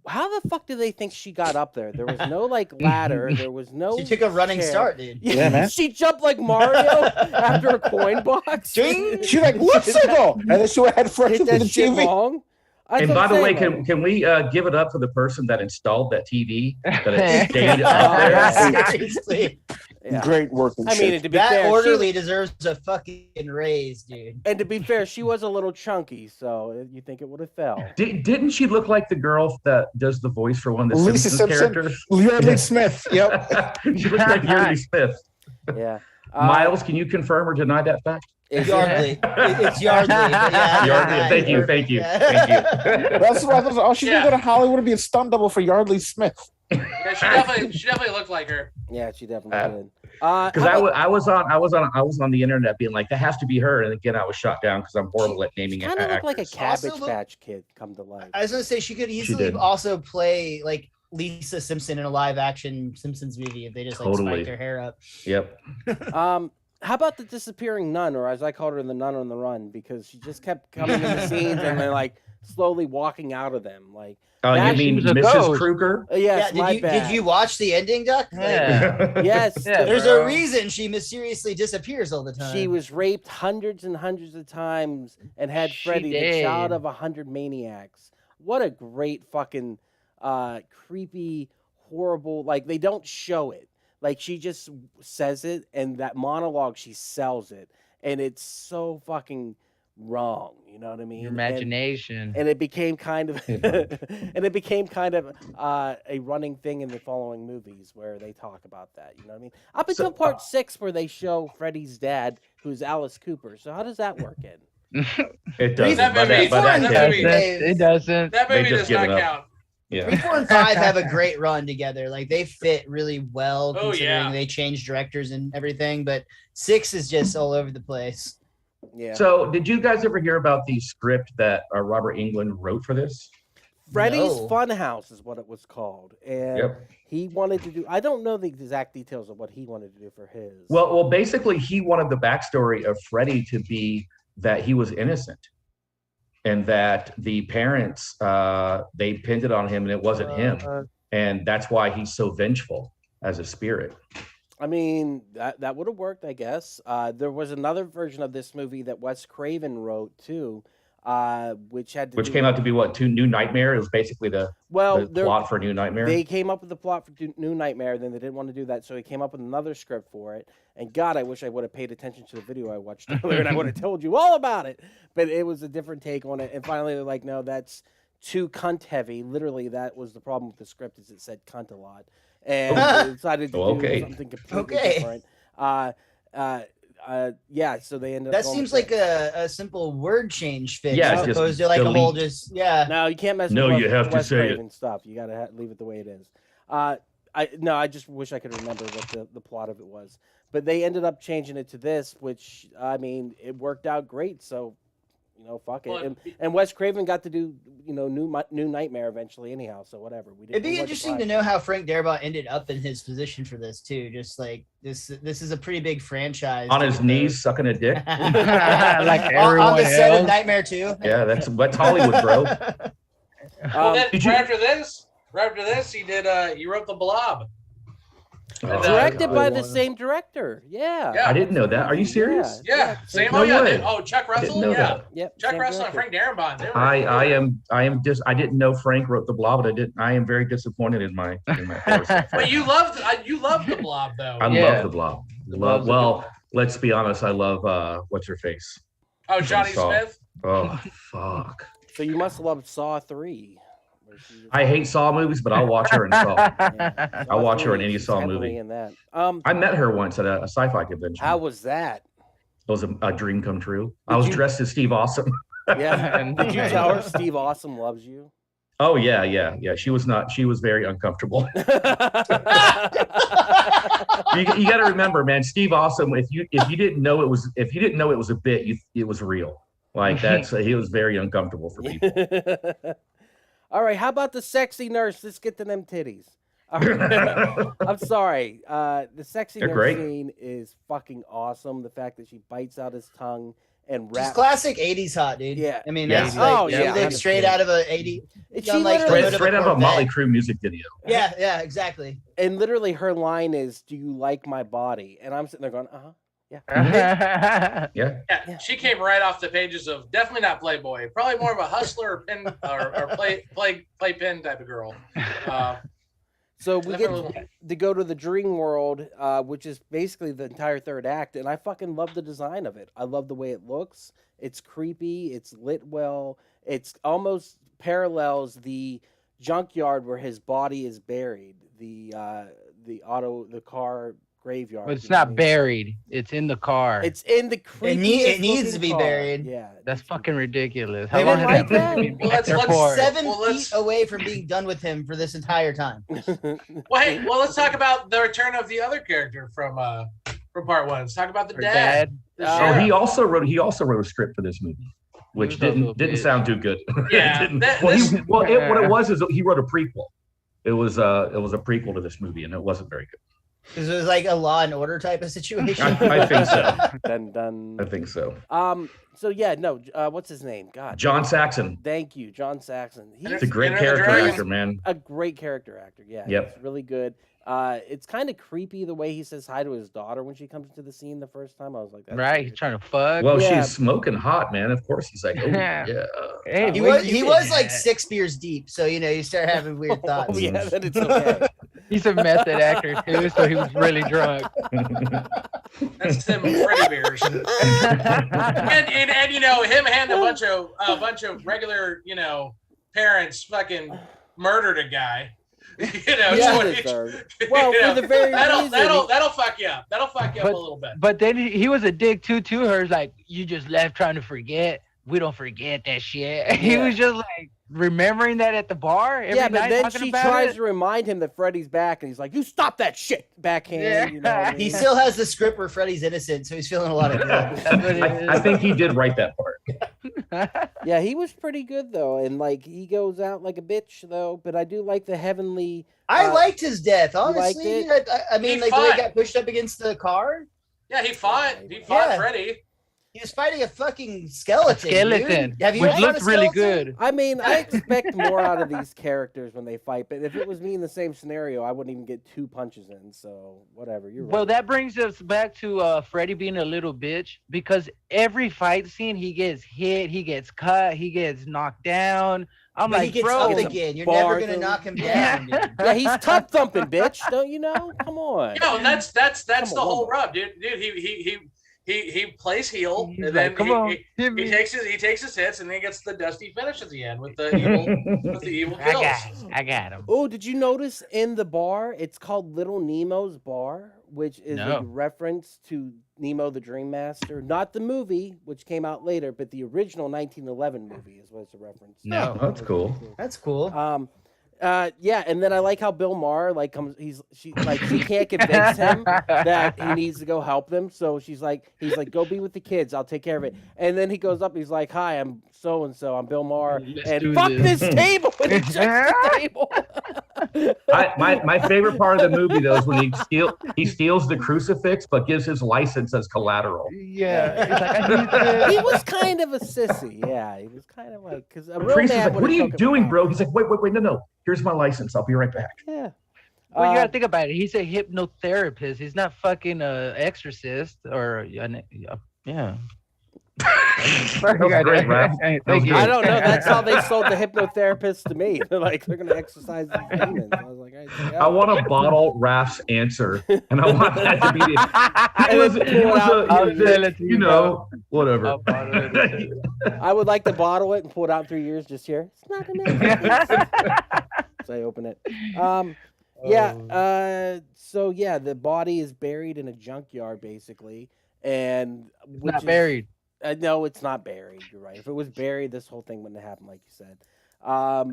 How the fuck do they think she got up there? There was no like ladder. There was no. She took a running chair. start, dude. Yeah, man. She jumped like Mario after a coin box. Ding! She's like, let's go. And then she went head first Hit into that the shit TV. wrong. And by the way, can we give it up for the person that installed that TV that it stayed up there? Seriously. Yeah. Great workmanship. I mean, to be That fair, orderly deserves a fucking raise, dude. and to be fair, she was a little chunky, so you think it would have fell. Didn't she look like the girl that does the voice for one of the Lisa Simpsons Simpson. characters? Yardley Smith. Yep. She looks like Yardley Smith. Yeah. Miles, can you confirm or deny that fact? Yardley. It's Yardley. But yeah, Yardley. Thank you. That's why I thought. Oh, she's gonna go to Hollywood and be a stunt double for Yardley Smith. Yeah, she definitely looked like her. Yeah, she definitely did. Because I was on the internet being like, that has to be her, and again I was shot down because I'm horrible at naming Kind of looked like a actors. Cabbage Also Patch Kid come to life. I was gonna say she could easily did. also play like Lisa Simpson in a live action Simpsons movie if they just like Totally. spiked her hair up. Yep. How about the disappearing nun, or as I called her, the nun on the run, because she just kept coming in the scenes and then like slowly walking out of them. Like, Oh, That you mean was a Mrs. ghost. Kruger? yes, my Did bad. you watch the ending, Duck? Like, Yeah. Yes, Yeah, there's bro. a reason she mysteriously disappears all the time. she was raped hundreds and hundreds of times and had She Freddy, the did. child of 100 maniacs. What a great fucking creepy, horrible. Like, they don't show it. Like, she just says it, and that monologue, she sells it, and it's so fucking wrong. You know what I mean? Your imagination. And it became kind of a running thing in the following movies where they talk about that. You know what I mean? Up until part 6, where they show Freddy's dad, who's Alice Cooper. So how does that work in? It doesn't. That By movie- by that case, movie- It doesn't. That They movie just does give not it up. count. 3, yeah. 4, and 5 have a great run together. Like they fit really well Oh, considering yeah. they changed directors and everything. But 6 is just all over the place. Yeah. So, did you guys ever hear about the script that Robert Englund wrote for this? Freddy's No. Funhouse is what it was called, and Yep. he wanted to do. I don't know the exact details of what he wanted to do for his. Well, basically, he wanted the backstory of Freddy to be that he was innocent, and that the parents they pinned it on him, and it wasn't him, and that's why he's so vengeful as a spirit. I mean, that would have worked, I guess. There was another version of this movie that Wes Craven wrote too, which had to Which do came with- out to be what? New Nightmare. It was basically the there- plot for New Nightmare. They came up with the plot for New Nightmare, then they didn't want to do that, so he came up with another script for it. And God, I wish I would have paid attention to the video I watched earlier, and I would have told you all about it. But it was a different take on it. And finally, they're like, no, that's too cunt heavy. Literally, that was the problem with the script, is it said cunt a lot. And they decided to do Okay. something completely Okay. different. Yeah, so they ended up That going seems with like a simple word change fix, Yeah, as just opposed to like a whole delete. yeah. No, you can't mess No, with you have to Wes say it. Craven stuff. You gotta leave it the way it is. I just wish I could remember what the plot of it was. But they ended up changing it to this, which I mean, it worked out great. So, fuck it. Well, And Wes Craven got to do New Nightmare eventually, anyhow. So whatever. It'd be interesting to know how Frank Darabont ended up in his position for this too. Just like this is a pretty big franchise. on his knees, sucking a dick. Like on everyone the set of else. Nightmare 2. Yeah, that's Hollywood, bro. Well, then, Did you- right after this, he wrote The Blob. Oh, Directed God. by the same director. Yeah. Yeah. I didn't know that. Are you serious? Yeah, same. No Oh yeah. way. Oh, Chuck I didn't Russell. know Yeah, that. Yep. Chuck same Russell and director. Frank Darabont. They were- I didn't know Frank wrote The Blob, but I am very disappointed in my horror stuff. But you loved The Blob though. I Yeah. love The Blob. Blob's a Well, let's be honest. I love what's her face. Oh, Johnny Saw. Smith. Oh fuck. So you must have loved Saw 3. where she was- I hate Saw movies, but I'll watch her in Saw. Yeah, I'll watch her in 3, any she's Saw heavily movie. In that. I met her once at a sci-fi convention. How was that? It was a dream come true. Did I was you- dressed as Steve Awesome. Yeah. Did you tell her Steve Awesome loves you? Oh yeah. She was very uncomfortable. You got to remember, man, Steve Awesome. If you didn't know it was a bit, it was real. Like he was very uncomfortable for people. All right, how about the sexy nurse? Let's get to them titties. All right. I'm sorry. The sexy They're nurse great. scene is fucking awesome. The fact that she bites out his tongue and Just raps. classic 80s hot, dude. Yeah. I mean, Yeah. that's like, Oh, yeah, like straight out of a 80. And done she like literally, Straight out of a Motley Crue music video. Yeah, exactly. and literally her line is, "Do you like my body?" And I'm sitting there going, "Uh-huh." Yeah. Yeah. She came right off the pages of definitely not Playboy, probably more of a hustler or pin or play pin type of girl. So we get Definitely. to go to the dream world, which is basically the entire third act, and I fucking love the design of it. I love the way it looks. It's creepy. It's lit well. It's almost parallels the junkyard where his body is buried. The car graveyard. But it's you know what I not mean? buried. It's in the car. It's in the creepy. It needs to be buried. Yeah, That's fucking ridiculous. They How long didn't has like that that? been Well, back there let's for? 7 Well, let's- feet away from being done with him for this entire time. Well, hey, let's talk about the return of the other character from part one. Let's talk about the Her dad. The Oh, Oh, sheriff. he also wrote a script for this movie, which He was also a didn't bitch. sound too good. Yeah, Didn't- that- well, this- what it was is he wrote a prequel. It was a prequel to this movie, and it wasn't very good. Because it was like a Law and Order type of situation. I think so. dun, dun. I think so. So yeah, no. What's his name? God. John Saxon. Thank you, John Saxon. And He's a He's great Enter the character Dragon. actor, man. a great character actor. Yeah. Yep. He's really good. It's kind of creepy the way he says hi to his daughter when she comes into the scene the first time. I was like, that's Right? He's weird. trying to fuck. Well, Yeah. she's smoking hot, man. Of course, he's like, oh Yeah. yeah. Hey, He where was you he been was like at? 6 beers deep, so you start having weird thoughts. Oh yeah, then it's okay. He's a method actor too, so he was really drunk. That's them Freddy beers. and him and a bunch of regular parents fucking murdered a guy. Yeah, so deserved. Well, for the very reason. that'll fuck you up. That'll fuck you up a little bit. But then he was a dick too to her. It's like, you just left trying to forget. We don't forget that shit. He Yeah. was just like remembering that at the bar every Yeah, but night then talking she about tries it. to remind him that Freddy's back, and he's like, "You stop that shit!" Backhand. Yeah. You know what I mean? He still has the script where Freddy's innocent, so he's feeling a lot of guilt. That's what it is. I think he did write that part. Yeah, he was pretty good though, and like he goes out like a bitch though. But I do like the heavenly. I liked his death, liked honestly. it? I mean, He like the way fought. he got pushed up against the car. Yeah, he fought Yeah. Freddy. He was fighting a fucking skeleton. Skeleton, Dude. Have you which ever fought looked a really skeleton? good. I mean, I expect more out of these characters when they fight, but if it was me in the same scenario, I wouldn't even get 2 punches in. So whatever. You're Well, right. that brings us back to Freddy being a little bitch, because every fight scene he gets hit, he gets cut, he gets knocked down. I'm But like, he gets bro, up again. You're never bar gonna through. knock him down. Dude. Yeah, he's tub thumping, bitch. Don't you know? Come on. That's the Come on, whole Wumbo. rub, dude. He plays heel, He's and like, then come on, hit he me. takes his hits, and then he gets the dusty finish at the end with the evil I kills. I got him. Oh, did you notice in the bar? It's called Little Nemo's Bar, which is a No. reference to Nemo the Dream Master. Not the movie, which came out later, but the original 1911 movie is what it's a reference to. No. Oh, that's cool. That's cool. Yeah, and then I like how Bill Maher she can't convince him that he needs to go help them, so he's like, go be with the kids, I'll take care of it. And then he goes up, he's like, hi, I'm so and so, I'm Bill Maher, Let's and do fuck this." this table, and he checks the table. My favorite part of the movie though is when he steals the crucifix but gives his license as collateral. Yeah. He's like, I need He this. was kind of a sissy, yeah. He was kind of like, because a The real priest is man like, would "What are have you took him doing, out. bro?" He's like, "Wait, no. Here's my license. I'll be right back." Yeah. Well, you gotta think about it. He's a hypnotherapist. He's not fucking exorcist or yeah. That was great, Ralph. That was Thank you. good. I don't know. That's how they sold the hypnotherapist to me. They're like, they're gonna exercise the demons. I was like, I want to bottle Raph's answer, and I want that to be the. And then pull it out. I'll sell it to you, whatever. I'll bottle it. I would like to bottle it and pull it out in 3 years just here. It's not gonna so I open it. So yeah, the body is buried in a junkyard basically, and It's not buried. No, it's not buried. You're right. If it was buried, this whole thing wouldn't have happened, like you said. I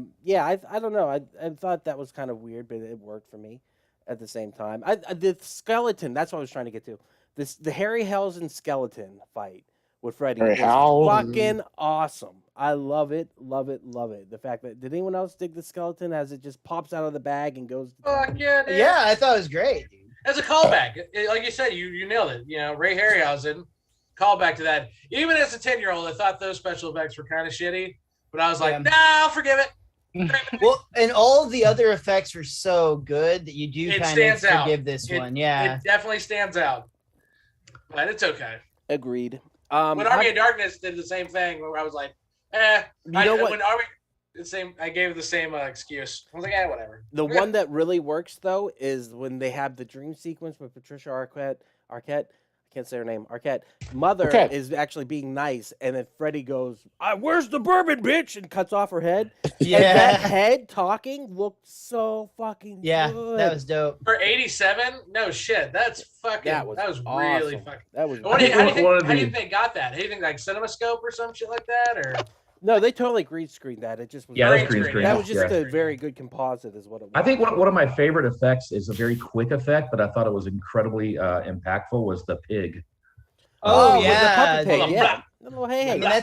don't know. I thought that was kind of weird, but it worked for me at the same time. The skeleton. That's what I was trying to get to. The Harryhausen skeleton fight with Freddy is Harryhausen. fucking awesome. I love it, love it, love it. The fact that did anyone else dig the skeleton as it just pops out of the bag and goes? Fuck yeah, dude. Yeah, I thought it was great. Dude. As a callback, like you said, you nailed it. Ray Harryhausen, callback to that. Even as a 10-year-old, I thought those special effects were kind of shitty, but I was like, Yeah. nah, I'll forgive it. Well, and all of the other effects were so good that you do It kind of stands out. forgive this one. Yeah. It definitely stands out. But it's okay. Agreed. When Army of Darkness did the same thing, where I was like, what? When Army, I gave the same excuse. I was like, whatever. The one that really works though is when they have the dream sequence with Patricia Arquette. I can't say her name. Arquette. Mother is actually being nice, and then Freddy goes, "Where's the bourbon, bitch?" and cuts off her head. Yeah. And that head talking looked so fucking good. That was dope. For 87, no shit. That's fucking. That was awesome. really fucking. That was. How do you think they got that? Do you think like CinemaScope or some shit like that, or? No, they totally green screened that. It just was. Yeah, that's green screen. That was just a very good composite, is what it was. I think one of my favorite effects is a very quick effect, but I thought it was incredibly impactful. Was the pig? Oh, with yeah, the puppet pig. Yeah. Oh, hey. I mean,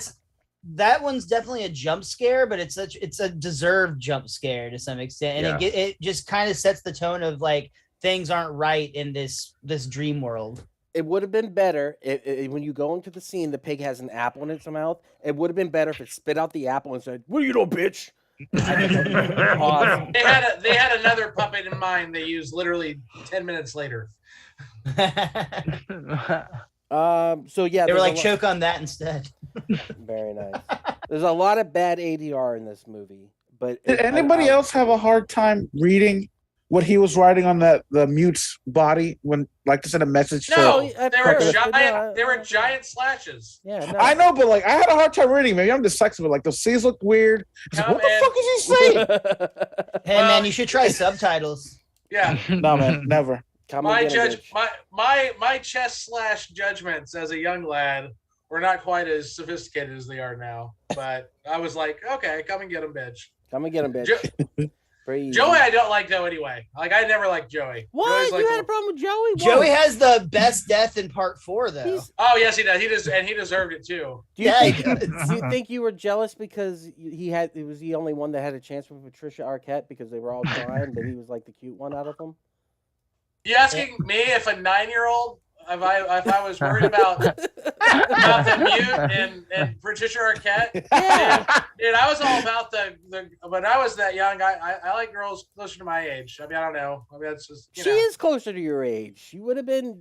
that one's definitely a jump scare, but it's a deserved jump scare to some extent, and it just kind of sets the tone of like things aren't right in this dream world. It would have been better when you go into the scene, the pig has an apple in its mouth. It would have been better if it spit out the apple and said, "What do you know, bitch?" Awesome. They had another puppet in mind they used literally 10 minutes later. So yeah, they were like, choke on that instead. Very nice. There's a lot of bad ADR in this movie, but did anybody else have a hard time reading what he was writing on the mute's body when, like, to send a message? No, they were giant slashes. Yeah, no. I know, but like, I had a hard time reading. Maybe I'm dyslexic, but like, those C's looked weird. Like, what the fuck is he saying? Hey man, you should try subtitles. Yeah. No man, never. My chess / judgments as a young lad were not quite as sophisticated as they are now. But I was like, okay, come and get him, bitch. Come and get him, bitch. Joey, I don't like though. Anyway, like I never liked Joey. What? You had a problem with Joey? Joey has the best death in part 4, though. Oh yes, he does. He deserved it too. Do you think you were jealous because he was the only one that had a chance with Patricia Arquette because they were all trying, but he was like the cute one out of them? You asking me if a 9-year-old, if I was worried about the mute and Patricia Arquette? Yeah. Dude, I was all about the when I was that young. I like girls closer to my age. I mean, I don't know. I mean, that's just she is closer to your age. You would have been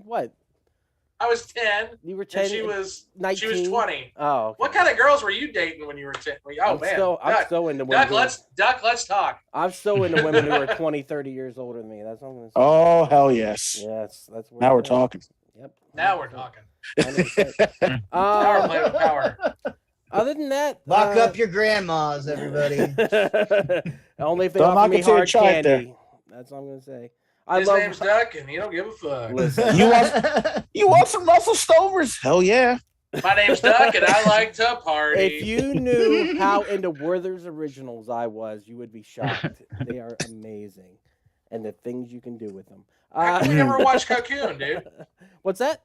what? I was 10. You were 10. She was 19? She was 20. Oh. Okay. What kind of girls were you dating when you were 10? Oh man. I'm so into women. Let's talk. I'm so into women who are 20, 30 years older than me. That's what I'm gonna say. Oh hell yes. Yes, that's now we're talking. Yep. Now we're talking. Power play with power. Other than that, lock up your grandmas, everybody. Only if they offer me hard candy. That's all I'm gonna say. His name's Duck, and he don't give a fuck. Listen, you want some Russell Stovers? Hell yeah. My name's Duck, and I like to party. If you knew how into Werther's Originals I was, you would be shocked. They are amazing, and the things you can do with them. How come we never watched Cocoon, dude? What's that?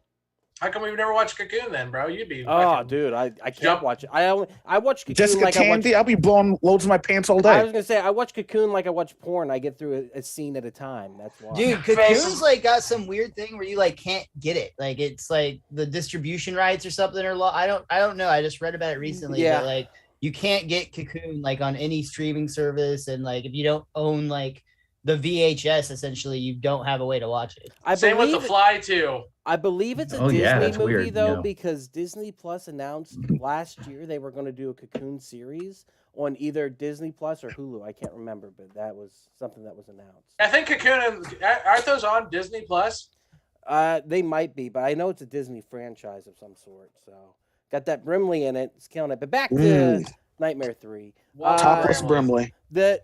How come we've never watched Cocoon then, bro? You'd be. Oh, dude, I can't watch it. I watch Cocoon Jessica like Tandy. I'll be blowing loads of my pants all day. I was gonna say I watch Cocoon like I watch porn. I get through a scene at a time. That's why. Dude, Cocoon's like got some weird thing where you like can't get it. Like it's like the distribution rights or something or I don't know. I just read about it recently. Yeah. But, like you can't get Cocoon like on any streaming service, and like if you don't own like the VHS, essentially you don't have a way to watch it. Same with The Fly too. I believe it's a Disney movie though, because Disney Plus announced last year they were going to do a Cocoon series on either Disney Plus or Hulu. I can't remember, but that was something that was announced. I think Cocoon aren't those on Disney Plus? They might be, but I know it's a Disney franchise of some sort. So got that Brimley in it. It's killing it. But back to Nightmare 3. Topless Brimley. Then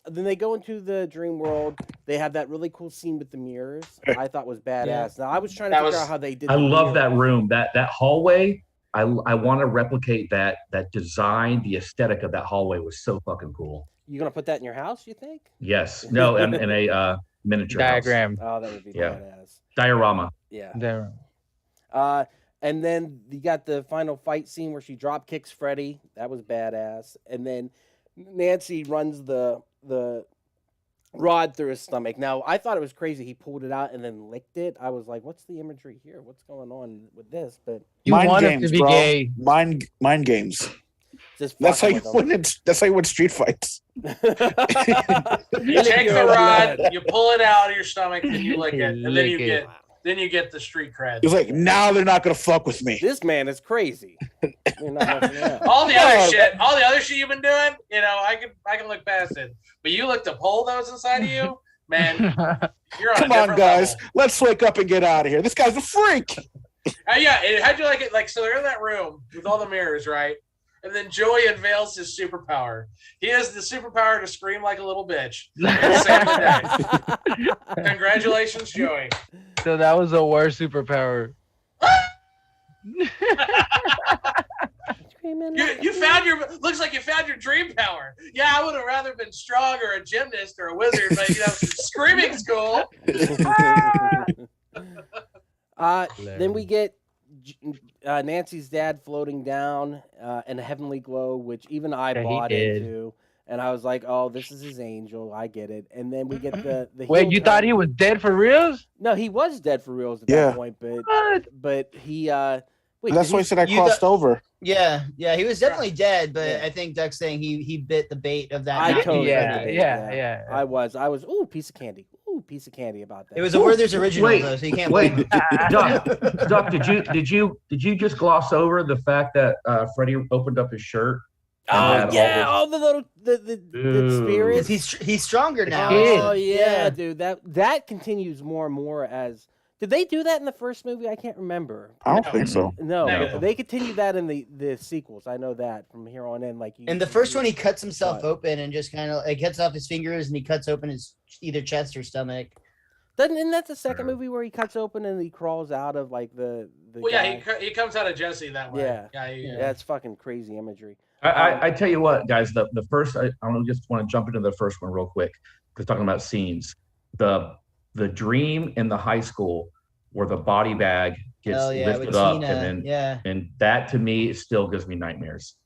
they go into the dream world. They have that really cool scene with the mirrors. I thought was badass. Yeah. Now I was trying to figure out how they did. I love that room. That hallway. I want to replicate that design. The aesthetic of that hallway was so fucking cool. You gonna put that in your house? You think? Yes. No. in a miniature diagram. House. Oh, that would be badass. Diorama. Yeah. Diorama. And then you got the final fight scene where she drop kicks Freddy. That was badass. And then Nancy runs the rod through his stomach. Now, I thought it was crazy. He pulled it out and then licked it. I was like, what's the imagery here? What's going on with this? But you want him to be gay. Mind games. That's how you win street fights. You take the rod, you pull it out of your stomach, and you lick it, and then you get then you get the street cred. He's like, now they're not gonna fuck with me. This man is crazy. You're not messing around. all the other shit you've been doing, I can look past it. But you look to pull those inside of you, man. You're on Come a on, different guys. level. Let's wake up and get out of here. This guy's a freak. How'd you like it? Like, so they're in that room with all the mirrors, right? And then Joey unveils his superpower. He has the superpower to scream like a little bitch. Save the day. Congratulations, Joey. So that was the worst superpower. You found looks like you found your dream power. Yeah, I would have rather been strong or a gymnast or a wizard, but screaming's cool. Then we get Nancy's dad floating down in a heavenly glow, which even I bought into. And I was like, "Oh, this is his angel. I get it." And then we get the Wait, you thought he was dead for reals? No, he was dead for reals at that point. But he wait, that's why he said I crossed over. Yeah, he was definitely dead, but I think Duck's saying he bit the bait of that. I totally yeah. I was ooh, piece of candy. Ooh, piece of candy about that. It was a Werther's original though, so you can't blame him. Duck, did you just gloss over the fact that Freddy opened up his shirt? Oh yeah, all the little the spirits. He's stronger now. Oh yeah, dude. That continues more and more as. Did they do that in the first movie? I can't remember. I don't think so. No. They continue that in the sequels. I know that from here on in. Like in the first one, he cuts himself open and just kind of cuts off his fingers and he cuts open his either chest or stomach. Isn't that the second movie where he cuts open and he crawls out of like the well, yeah, he comes out of Jesse that way. Yeah, that's fucking crazy imagery. I tell you what, guys, the first I just want to jump into the first one real quick because talking about scenes, the dream in the high school where the body bag gets lifted up and then and that to me still gives me nightmares.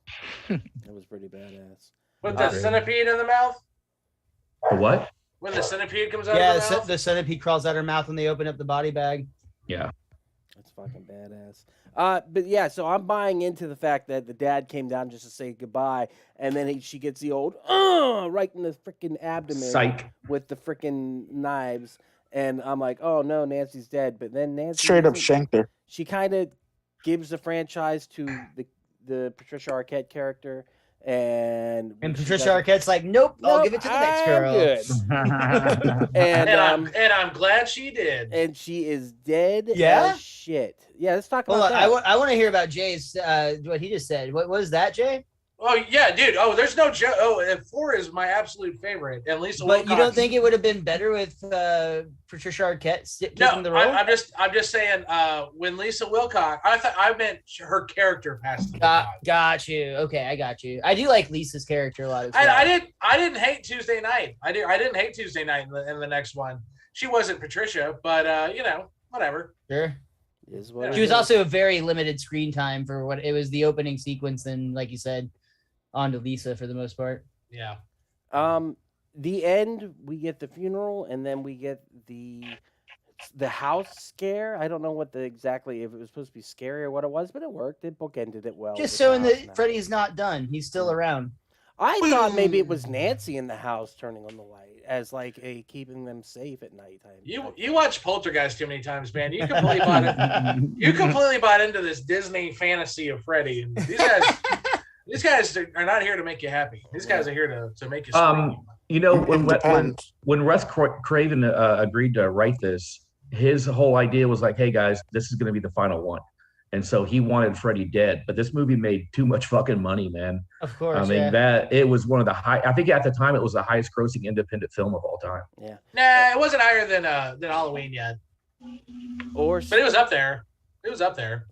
That was pretty badass. With the centipede in the mouth? The what? When the centipede comes out of the mouth? The centipede crawls out of her mouth when they open up the body bag. Yeah. That's fucking badass. But yeah, so I'm buying into the fact that the dad came down just to say goodbye, and then she gets the old right in the freaking abdomen. Psych. With the freaking knives, and I'm like, oh no, Nancy's dead. But then Nancy straight up shanked her. She kind of gives the franchise to the Patricia Arquette character, and Patricia Arquette's like, nope, I'll give it to the next girl. Good. and I'm glad she did. And she is dead as shit. Yeah, let's talk about that. I want to hear about Jay's what he just said. What was that, Jay? Oh yeah, dude. Oh, there's no joke. Oh, and 4 is my absolute favorite. And Lisa Wilcox. But you don't think it would have been better with Patricia Arquette taking the role? I'm just saying. When Lisa Wilcox, I meant her character passed. Got you. Okay, I got you. I do like Lisa's character a lot. As well. I didn't hate Tuesday Night. I didn't hate Tuesday Night in the next one. She wasn't Patricia, but whatever. Sure. She was also a very limited screen time for what it was the opening sequence, and like you said, on to Lisa for the most part. Yeah. The end, we get the funeral, and then we get the house scare. I don't know what if it was supposed to be scary or what it was, but it worked. It bookended it well. Just showing that Freddy's not done. He's still around. I thought maybe it was Nancy in the house turning on the light as like keeping them safe at nighttime. You watch Poltergeist too many times, man. You completely bought into this Disney fantasy of Freddy. And these guys are not here to make you happy. These guys are here to make you scream. When Wes Craven agreed to write this, his whole idea was like, hey guys, this is going to be the final one. And so he wanted Freddy dead, but this movie made too much fucking money, man. Of course. I mean, that it was one of the I think at the time it was the highest grossing independent film of all time. Yeah. Nah, it wasn't higher than Halloween yet. But it was up there.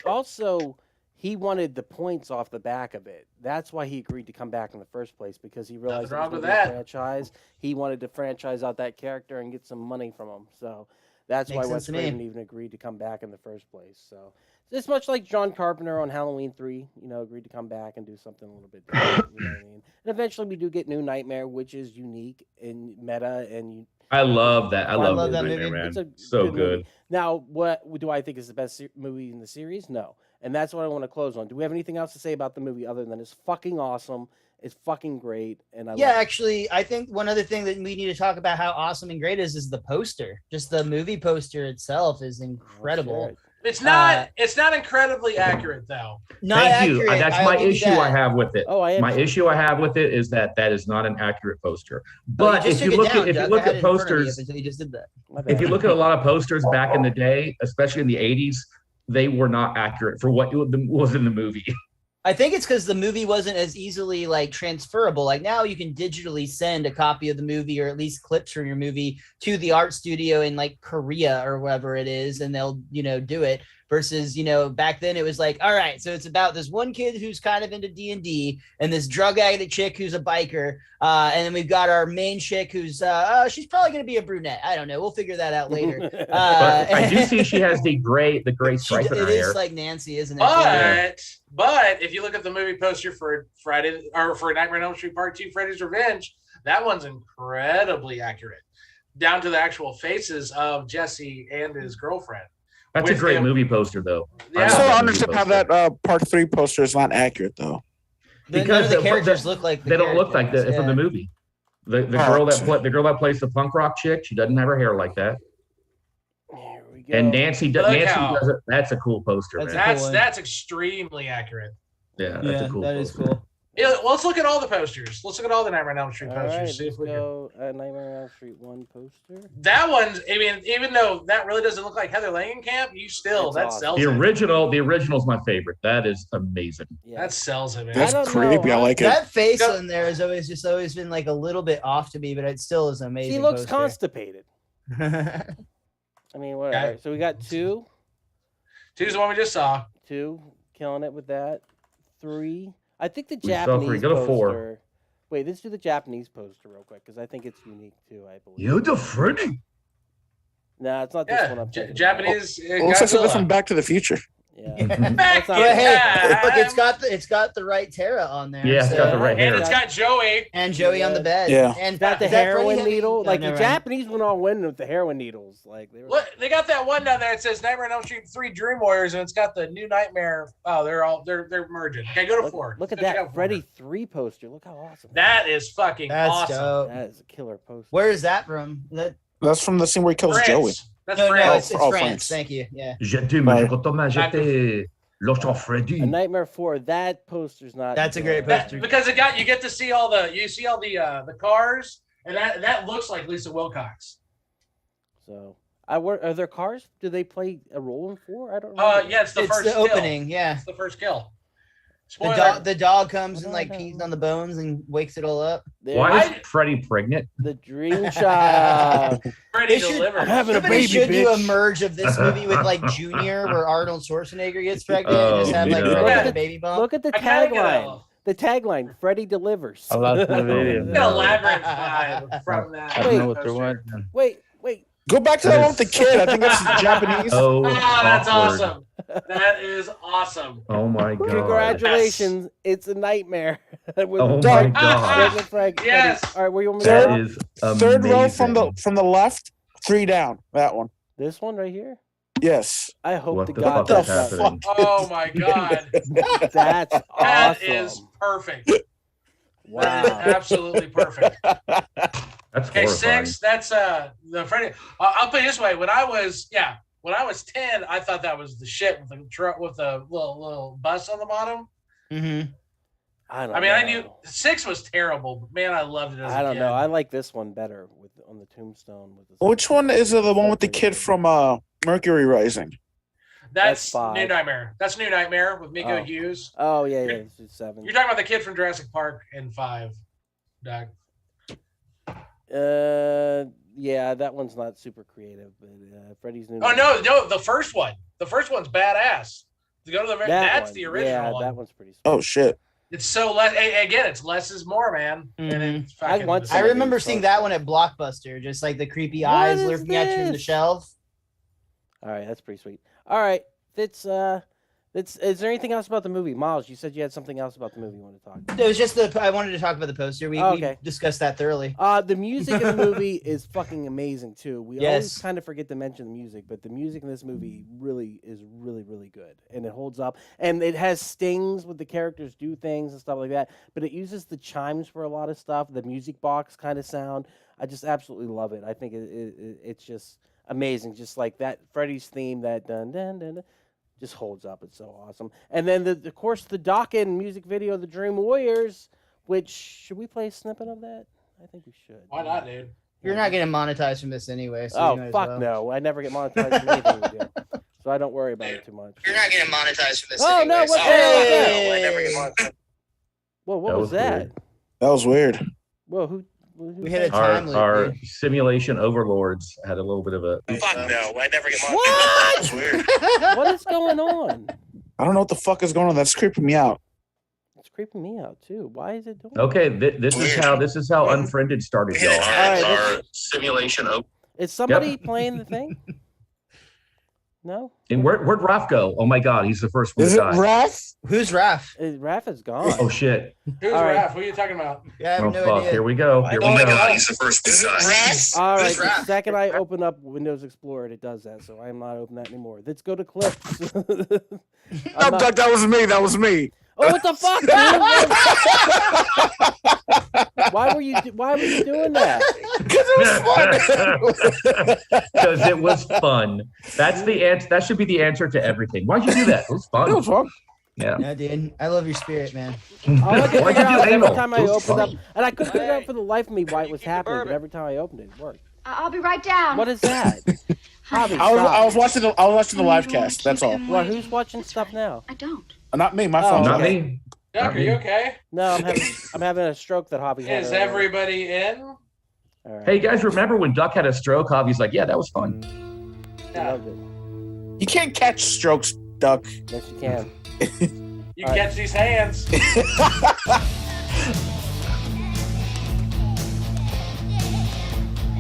Also, he wanted the points off the back of it. That's why he agreed to come back in the first place, because he realized it was going to be a franchise. He wanted to franchise out that character and get some money from him. So that's why Wes Craven even agreed to come back in the first place. So it's much like John Carpenter on Halloween 3, agreed to come back and do something a little bit different. You know what I mean? And eventually we do get New Nightmare, which is unique and meta. And I love that. I love that movie, man. It's so good. Movie. Now, what do I think is the best movie in the series? No. And that's what I want to close on. Do we have anything else to say about the movie other than it's fucking awesome It's fucking great, and I Yeah, love it. actually, I think one other thing that we need to talk about how awesome and great is the poster. Just the movie poster itself is incredible. Sure. It's not incredibly accurate though. Not Thank you. accurate. That's I'll my give you issue I that. have with it. Oh, I am. My issue I have with it is that is not an accurate poster. But just if you took it look down, at if you Doug. look I had at it in front of me posters, up until you just did that. My bad. if you look at a lot of posters back in the day, especially in the 80s, they were not accurate for what was in the movie. I think it's because the movie wasn't as easily like transferable. Like now you can digitally send a copy of the movie or at least clips from your movie to the art studio in like Korea or wherever it is, and they'll, do it. Versus, back then it was like, all right, so it's about this one kid who's kind of into D&D and this drug addict chick who's a biker. And then we've got our main chick who's, she's probably going to be a brunette. I don't know. We'll figure that out later. But I do see she has the gray stripe in her It is hair. like Nancy, isn't it? But if you look at the movie poster for Friday or for Nightmare on Elm Street Part 2, Freddy's Revenge, that one's incredibly accurate, down to the actual faces of Jesse and his girlfriend. That's a with great him. movie poster, though. Yeah. I love still that don't movie understand how poster. that part 3 poster is not accurate though. None Because of the the- characters look like They don't look like characters, that from the yeah. movie. The Oh, girl that plays the punk rock chick, she doesn't have her hair like that. Here we go. And Nancy Look how- does it. That's a cool poster, That's man. cool one. That's extremely accurate. Yeah, that's a cool that is poster. cool. Yeah, well, let's look at all the posters. Let's look at all the Nightmare on Elm Street All posters. right, See let's if we can. go. Nightmare on Elm Street 1 poster. That one's. I mean, even though that really doesn't look like Heather Langenkamp, you still It's that awesome. sells The it. original's my favorite. That is amazing. Yeah. That sells it, man. That's don't creepy. know. I like it. That face Go- on there has always been like a little bit off to me, but it still is amazing. He looks poster. constipated. I mean, whatever. Okay. So we got 2, Two's the one we just saw. 2, killing it with that. 3. I think the We saw Japanese 3. Go to 4. poster. Wait, let's do the Japanese poster real quick because I think it's unique too. I believe. You're the Freddy. No, it's not this one. Yeah, I'm thinking about. Japanese. It looks like something from Back to the Future. Yeah. Back That's not- But hey, time. look, it's got the right Tara on there. Yeah, it's got the right And hair. it's got Joey. and Joey on the bed. Yeah. And It's got the is that heroin Freddy? needle. No, Like the never mind. Japanese went all win with the heroin needles. Like they were. Look, they got that one down there. It says Nightmare on Elm Street 3 Dream Warriors, and it's got the new Nightmare. Oh, they're merging. Okay, go to 4. Look at Go check out that 4. Freddy 3 poster. Look how awesome. That is fucking That's awesome. dope. That is a killer poster. Where is that from? That's from the scene where he kills France. Joey. That's No, France. it's Oh, France. France. Thank you. Yeah. J'étais, Right. Thomas, j'étais l'enfant Freddy. A Nightmare 4. That poster's not. That's a great good. poster. Because you get to see all the cars, and that looks like Lisa Wilcox. So, are there cars? Do they play a role in 4? I don't know. Yeah, it's the It's first the kill. opening. Yeah. It's the first kill. The Spoiler. dog comes and I like don't pees know. on the bones and wakes it all up. There- Why is I- Freddy pregnant? the dream child? Freddy They should- delivers. I'm having a Somebody baby, should do a bitch. merge of this movie with like Junior, where Arnold Schwarzenegger gets pregnant Oh, and just have like no. Freddy Yeah. with a baby bump. Look at the I kinda get tagline. The tagline: Freddy delivers. I lost the video. Get a labyrinth vibe from that. I don't know Wait. what there was. Wait. Go back to that one with the kid. I think that's Japanese. Oh, Oh, that's awkward. awesome. That is awesome. Oh my god. Congratulations! It's a nightmare. With Oh my Dog. god. Getting Freddy. Yes. All right, where you want me Third- to? That is amazing. Third row from the left, 3 down. That one. This one right here. Yes. I hope What to the God fuck is that's happening? Oh my god. That's That awesome. is perfect. Wow. That is absolutely perfect. That's Okay, horrifying. 6. That's the Freddy. I'll put it this way: when I was 10, I thought that was the shit with the truck with the little bus on the bottom. Mm-hmm. I don't. I mean, know. I knew 6 was terrible, but man, I loved it as a I don't kid. know. I like this one better with on the tombstone. With the Which one is the one with the kid from Mercury Rising? That's That's 5. New Nightmare. That's New Nightmare with Miko Oh. Hughes. Oh yeah, this is 7. You're talking about the kid from Jurassic Park in 5, Doug. Yeah, that one's not super creative, but Freddy's new. Oh no, the first one. The first one's badass. To go to the that's one. the original Yeah, one. that one's pretty. Sweet. Oh shit. It's so less. Again, it's less is more, man. And it's fucking want the some I of same. remember these seeing posters. that one at Blockbuster, just like the creepy What eyes is lurking at you in the this? shelf. All right, that's pretty sweet. All right, Is there anything else about the movie? Miles, you said you had something else about the movie you want to talk about. It was just I wanted to talk about the poster. We discussed that thoroughly. The music in the movie is fucking amazing too. We always kind of forget to mention the music, but the music in this movie really is really good, and it holds up. And it has stings with the characters do things and stuff like that. But it uses the chimes for a lot of stuff, the music box kind of sound. I just absolutely love it. I think it's just amazing, just like that Freddy's theme, that dun dun dun. Just holds up. It's so awesome. And then of course the Dokken music video, The Dream Warriors, which should we play a snippet of that? I think we should. Why not, dude? You're not getting monetized from this anyway. So fuck no! I never get monetized from anything we do, so I don't worry about it too much. You're not getting monetized from this anyway. No, what's that? I never get monetized. Well, what was that? Weird. That was weird. Well, who we hit a time loop. Our simulation overlords had a little bit of a. Fuck no! I never get monetized. What? That's weird. What is going on? I don't know what the fuck is going on. That's creeping me out. It's creeping me out too. Why is it doing? Okay, this is how Unfriended started, y'all. Our simulation. Is somebody playing the thing? No. And where'd Raph go? Oh my God, he's the first one Is to it die. Raph? Who's Raph? Raph is gone. Oh shit. Who's Raph? What are you talking about? Yeah, I have Oh no fuck, idea. here we go. Here we go. God, he's the first one to die. Raph? All right, Who's the Raph? second I open up Windows Explorer, it does that, so I am not opening that anymore. Let's go to clips. No, Doug, that was me. That was me. Oh, what the fuck, dude? Why were you doing that? Because it was fun. Because it was fun. That's the answer. That should be the answer to everything. Why'd you do that? It was fun. It was fun. Yeah. Yeah, dude. I love your spirit, man. All I could Why'd figure you do out every anal? time I It was opened up, funny. and I couldn't figure out for the life of me why it was happening, but every time I opened it, it worked. I'll be right down. What is that? Hobby, I was watching the live cast. That's all. Well, who's watching stuff now? I don't. Not me. My Oh, phone. Not okay. me. Doc, are you okay? No, I'm having a stroke that Hobby had. Is earlier. everybody in? All right. Hey guys, remember when Duck had a stroke? Hobby's like, yeah, that was fun. I loved it. You can't catch strokes, Duck. Yes, you can. You catch these hands.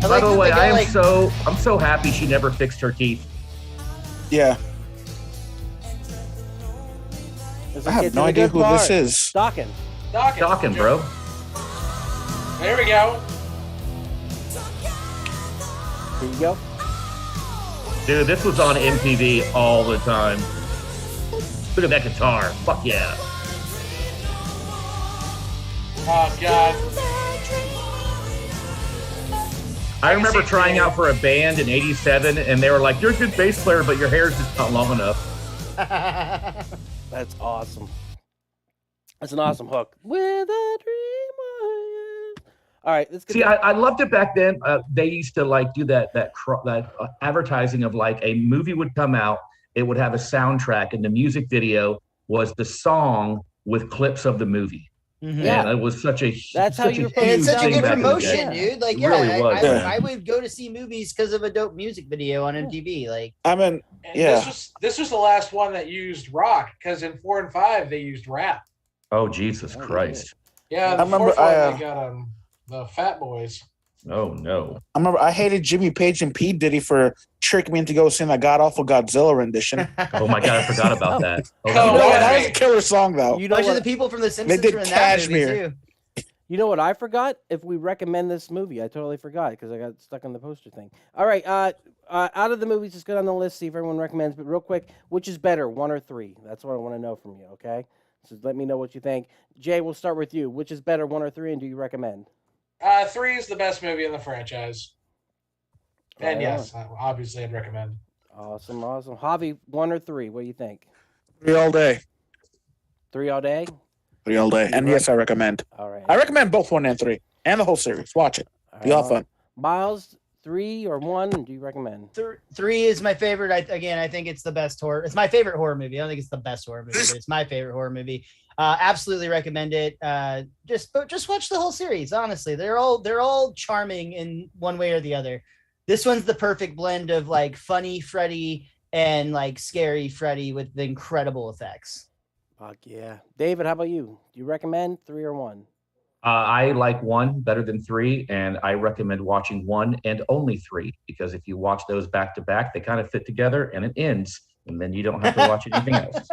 By the way, I'm so happy she never fixed her teeth. Yeah. Let's I get have to no the idea good who part. this is. Dokken. Talking, bro. There we go. Here you go. Dude, this was on MTV all the time. Look at that guitar. Fuck yeah. Oh God. I remember trying out for a band in '87, and they were like, "You're a good bass player, but your hair's just not long enough." That's awesome. That's an awesome hook. With a dream warrior. All right, let's get. See, I loved it back then. They used to like do that advertising of like a movie would come out, it would have a soundtrack, and the music video was the song with clips of the movie. Mm-hmm. Yeah. And it was such a That's how you were And it's Huge such a thing good back in the promotion, day. dude. Like, It yeah, really was. I would go to see movies because of a dope music video on MTV. Like, I mean, And yeah. This was the last one that used rock, because in 4 and 5 they used rap. Oh Jesus Christ! Yeah, the I remember fourth one I, they got the Fat Boys. Oh no! I remember I hated Jimmy Page and P. Diddy for tricking me into go sing that god awful Godzilla rendition. Oh my God! I forgot about that. Oh, You know what? yeah. That was a killer song though. You a know bunch of the what? people from The Simpsons did were in that movie Kashmir. too. You know what I forgot? If we recommend this movie, I totally forgot because I got stuck on the poster thing. All right, out of the movies, just go down the list, see if everyone recommends. But real quick, which is better, 1 or 3? That's what I want to know from you. Okay, so let me know what you think. Jay, we'll start with you. Which is better, 1 or 3, and do you recommend? 3 is the best movie in the franchise. And Right yes, obviously I'd recommend. Awesome. Javi, 1 or 3? What do you think? 3 all day. 3 all day. 3 all day. And yes, I recommend. All right. I recommend both 1 and 3 and the whole series. Watch it. Be all fun. Miles, 3 or 1? Do you recommend? 3 is my favorite. I think it's the best horror. It's my favorite horror movie. I don't think it's the best horror movie, but it's my favorite horror movie. Absolutely recommend it. Just watch the whole series. Honestly, they're all charming in one way or the other. This one's the perfect blend of like funny Freddy and like scary Freddy with the incredible effects. Fuck yeah. David, how about you? Do you recommend 3 or 1? I like 1 better than 3, and I recommend watching 1 and only 3 because if you watch those back to back, they kind of fit together, and it ends, and then you don't have to watch anything else.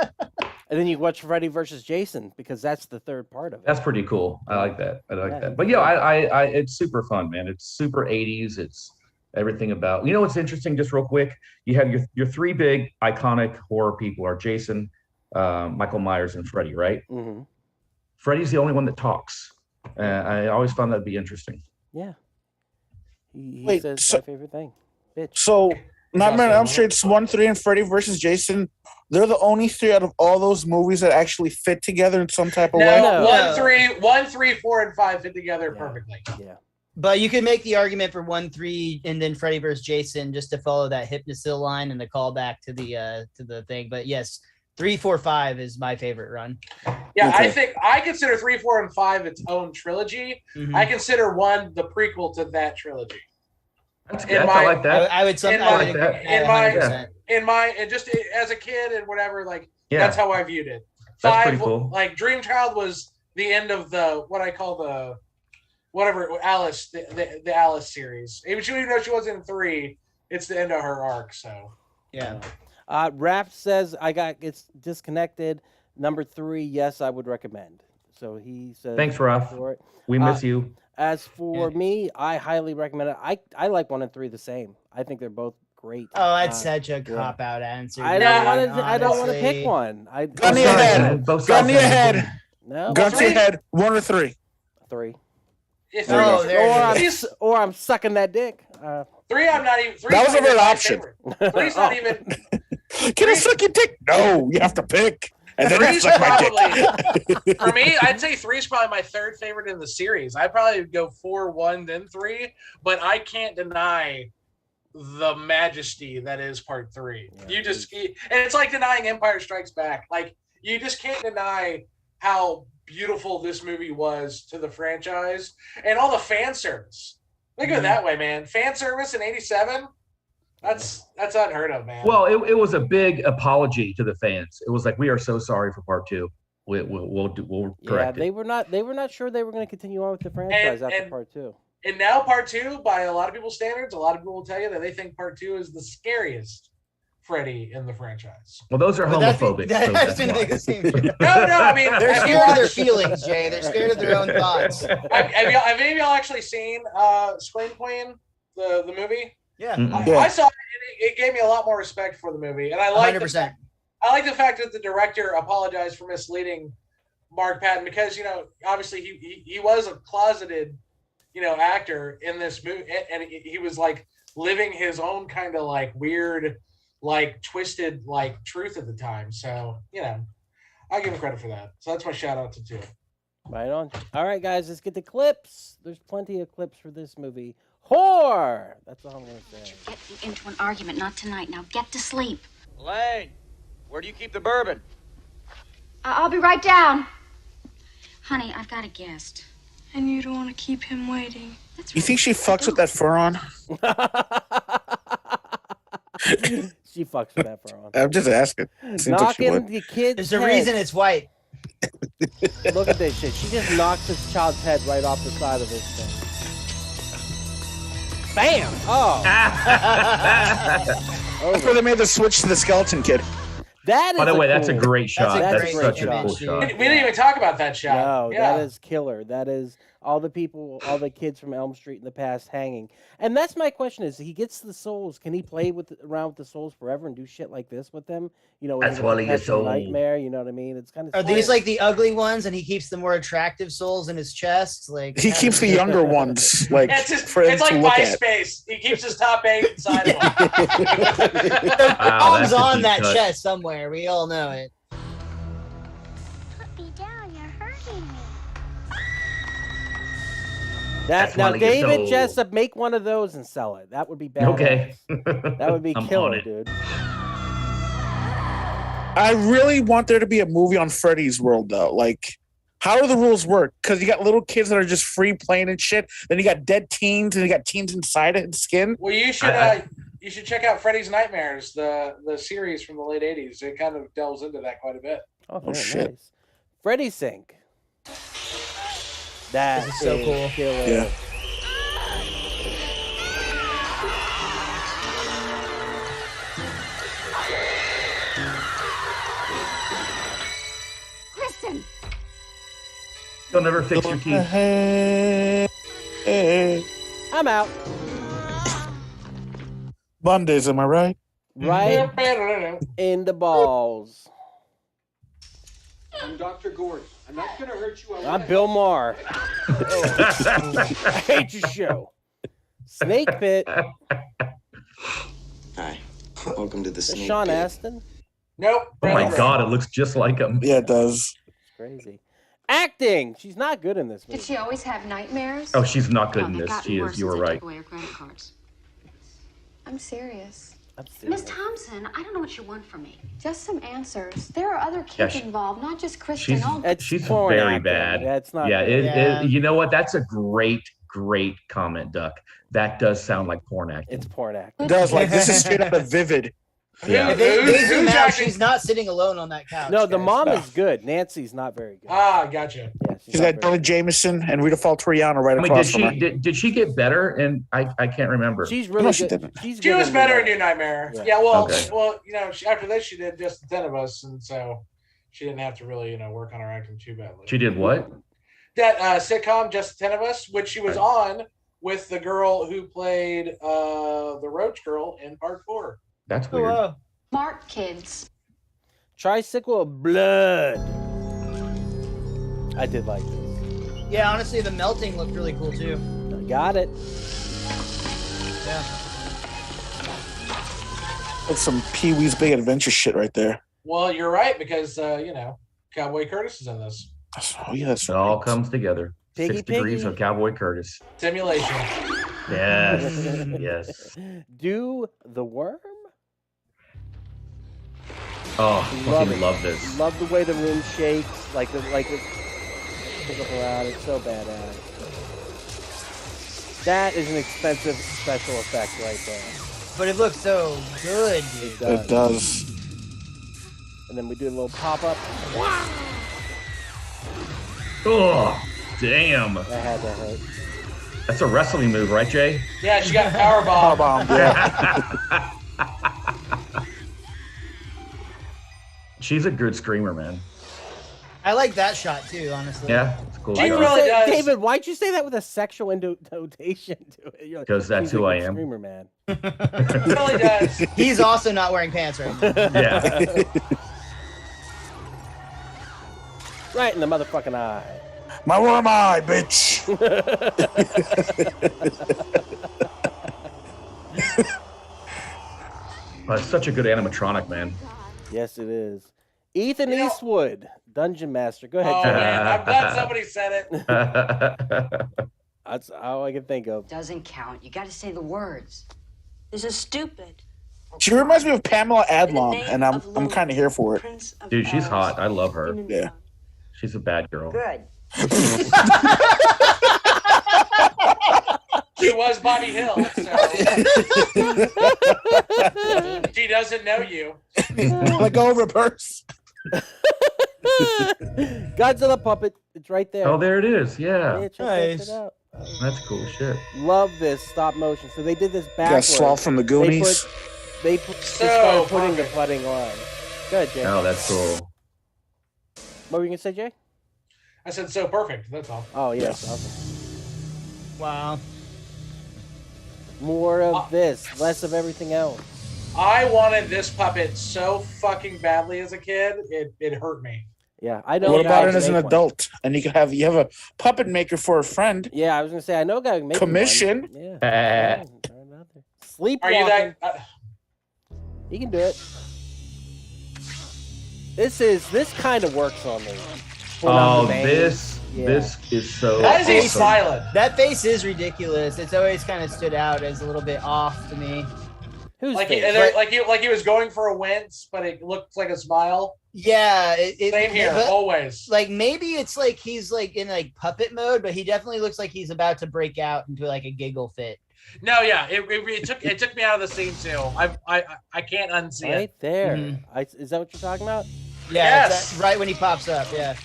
And then you watch Freddy versus Jason because that's the third part of it. That's pretty cool. I like that. I like Yeah. that. But yeah, I it's super fun, man. It's super 80s. It's everything about. You know what's interesting? Just real quick, you have your three big iconic horror people are Jason, Michael Myers, and Freddy, right? Mm-hmm. Freddy's the only one that talks. I always found that to be interesting. Yeah. He Wait, says so- my favorite thing. Bitch. So, Nightmare on Elm awesome. Street's 1, 3, and Freddy versus Jason. They're the only three out of all those movies that actually fit together in some type of way. No, No. 1, 3, 4, and 5 fit together perfectly. Yeah. But you could make the argument for 1, 3, and then Freddy vs. Jason just to follow that Hypnosil line and the callback to the thing. But yes, 3, 4, 5 is my favorite run. Yeah, Okay. I consider 3, 4, and 5 its own trilogy. Mhm. I consider 1 the prequel to that trilogy. That's In good. my- I like that. I would some. in I would my- agree with in that my- 100%. And just as a kid and whatever, like Yeah, that's how I viewed it. That's 5, pretty cool. like Dream Child was the end of the what I call the whatever Alice the Alice series. Even though she wasn't in 3, it's the end of her arc. So Yeah. Raph says it's disconnected. Number 3, yes, I would recommend. So he says Thanks, Ralph. for it. We miss you. As for me, I highly recommend it. I like 1 and 3 the same. I think they're both great. Oh, that's such a yeah. cop out answer. I dude, don't want to. I don't want to honestly. pick one. Gun to your head. Both Gun to your sides. head. No, Gun to your 3? head. 1 or 3. 3. if There you go. Oh, there it is. Or I'm sucking that dick. 3, I'm not even. 3 That was a real my option. favorite. 3's not even. Can I suck your dick? No, you have to pick. And then you Three's suck my dick. probably for me. I'd say 3's probably my third favorite in the series. I'd probably go 4, 1, then 3. But I can't deny the majesty that is part 3. Yeah, And it's like denying Empire Strikes Back. Like you just can't deny how beautiful this movie was to the franchise and all the fan service. Think of it that way, man. Fan service in '87. That's unheard of, man. Well, it was a big apology to the fans. It was like, we are so sorry for part 2. We'll Yeah, correct they it. were not sure they were going to continue on with the franchise after and- part 2. And now part 2, by a lot of people's standards, a lot of people will tell you that they think part 2 is the scariest Freddy in the franchise. Well, those are But that's homophobic. That's so that's been why. the same. No, I mean, They're have you scared of their watched- feelings, Jay. They're scared of their own thoughts. have any of y'all actually seen Scream Queen, the movie? Yeah. Mm-mm. Yeah. I saw it, and it gave me a lot more respect for the movie. And I like 100%. I like the fact that the director apologized for misleading Mark Patton because, obviously he was a closeted, actor in this movie. And he was like living his own kind of like weird, like twisted, like truth at the time. So, I give him credit for that. So that's my shout out to 2. Right on. All right, guys, let's get the clips. There's plenty of clips for this movie. Whore! That's all I'm going to say. Get you into an argument, not tonight. Now get to sleep. Elaine, where do you keep the bourbon? I'll be right down. Honey, I've got a guest. And you don't want to keep him waiting. That's You right. think she fucks with that fur on? She fucks with that for on. I'm just asking. Seems like she Knocking would. the kid's There's a head. reason it's white. Look at this shit. She just knocks this child's head right off the side of this thing. Bam! Oh. That's where they made the switch to the skeleton kid. That is By the way, that's a cool- great shot. That's a That's great such a shot. cool We shot. didn't even talk about that shot. No, yeah. that is killer. That is all the kids from Elm Street in the past hanging. And that's my question: is he gets the souls? Can he play around with the souls forever and do shit like this with them? That's in why a he gets perpetual old. nightmare. You know what I mean? It's kind of. Are these like the ugly ones, and he keeps the more attractive souls in his chest? Like He keeps the younger ones like Yeah, it's for him it's to like look at. MySpace. He keeps his top 8 inside of him. Wow, Bomb's that's a on deep that cut. chest somewhere. We all know it. Put me down. You're hurting me. That's now, why he gets David old. Jessup, make one of those and sell it. That would be bad. Okay. That would be I'm on killer, it. dude. I really want there to be a movie on Freddy's World though. Like, how do the rules work? Because you got little kids that are just free playing and shit. Then you got dead teens, and you got teens inside it, skin. Well, you should check out Freddy's Nightmares, the series from the late '80s. It kind of delves into that quite a bit. Oh, very shit. nice. Freddy Sync. That This is so cool. killer. Yeah. You'll never fix your teeth. I'm out. Mondays, am I right? Right in the balls. I'm Dr. Gordon. I'm not going to hurt you. I'm Bill Maher. I hate your show. Snake Pit. Hi. Welcome to the Snake Sean Pit. Astin. Nope. Oh my God, it looks just like him. Yeah, it does. It's crazy. Acting. She's not good in this movie. Did she always have nightmares? Oh, she's not good in this. She is. You were right. I'm serious. Miss Thompson, I don't know what you want from me. Just some answers. There are other kids involved, not just Kristen. She's very bad. That's not. Yeah, good. you know what? That's a great comment, Duck. That does sound like porn acting. It's porn acting. It does. Like, this is straight out of Vivid. Yeah. If they zoom out, she's not sitting alone on that couch. No, the guys. mom is good. Nancy's not very good. Ah, gotcha. Yeah, She's got Billy Jameson and Rita Faltoriano right I mean, across from her. did she get better? And I can't remember. She's really No, she good. didn't. She's She good was in better the- in New Nightmare. Yeah. Yeah, well, Okay. you know, after this she did Just the 10 of Us, and so she didn't have to really, work on her acting too badly. She did what? That sitcom Just the 10 of Us, which she was on with the girl who played the Roach Girl in Part 4. That's weird. Whoa. Smart kids. Tricycle of Blood. I did like this. Yeah, honestly, the melting looked really cool too. I got it. Yeah. That's some Pee-wee's Big Adventure shit right there. Well, you're right, because Cowboy Curtis is in this. Oh, yeah, that's It all comes together. Piggy, 6 degrees piggy. of Cowboy Curtis. Simulation. Yes. Yes. Do the worm? Oh, Love fucking it. love this. Love the way the room shakes, like it pick up around. It's so badass. That is an expensive special effect right there. But it looks so good, dude. It does. And then we do a little pop up. Oh, damn. That had to hurt. That's a wrestling move, right, Jay? Yeah, she got powerbomb. Powerbomb, yeah. She's a good screamer, man. I like that shot too, honestly. Yeah, it's a cool. She shot. really does. David, why'd you say that with a sexual intonation to it? You're like, 'Cause that's "She's a who I good am." Screamer, man. It really does. He's also not wearing pants right now. Yeah. Right in the motherfucking eye. My worm eye, bitch. Oh, it's such a good animatronic, man. Yes, it is. Ethan Eastwood, Dungeon Master. Go ahead, Oh, Jay. man, I'm glad somebody said it. That's all I can think of. Doesn't count. You got to say the words. This is stupid. She reminds me of Pamela Adlon, and I'm kind of here for it. Dude, she's hot. I love her. Yeah. She's a bad girl. Good. She was Bobby Hill, so she doesn't know you. Let go of her purse. Godzilla puppet. It's right there. Oh, there it is. Yeah. Yeah, check that Nice. shit out. That's cool shit. Love this stop motion. So they did this Got backwards. Sloth from the Goonies. They started putting the putting on. Good, Jay. Oh, that's cool. What were you gonna say, Jay? I said so perfect. That's all. Oh yes. Awesome. Wow. More of this, less of everything else. I wanted this puppet so fucking badly as a kid. It hurt me. Yeah, I know. What a guy about it who as an make one. adult? And you have a puppet maker for a friend. Yeah, I was gonna say I know a guy who makes Commission. One. Yeah. Sleepwalking. Are you that? He can do it. This kind of works on me. Pull out Oh, the veins. this is so. That is he awesome. smiling. That face is ridiculous. It's always kind of stood out as a little bit off to me. Who's Like face? he was going for a wince, but it looked like a smile. Yeah, Same here, but, always. like maybe it's like he's like in like puppet mode, but he definitely looks like he's about to break out into like a giggle fit. No, yeah, it took me out of the scene too. I can't unsee Right it. there. Mhm. Is that what you're talking about? Yeah, Yes. right when he pops up. Yeah,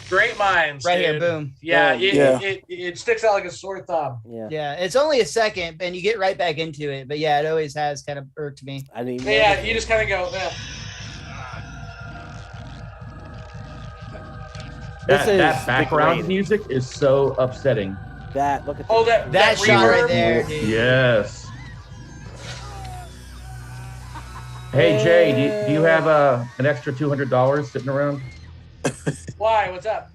Great minds. right here, dude. boom. Yeah, Yeah. It sticks out like a sore thumb. Yeah. Yeah, it's only a second, and you get right back into it. But yeah, it always has kind of irked me. I didn't even Yeah, notice you it. just kind of go. That background music is so upsetting. That look at that shot right there, dude. Yes. Hey Jay, do you have an extra $200 sitting around? Why? What's up?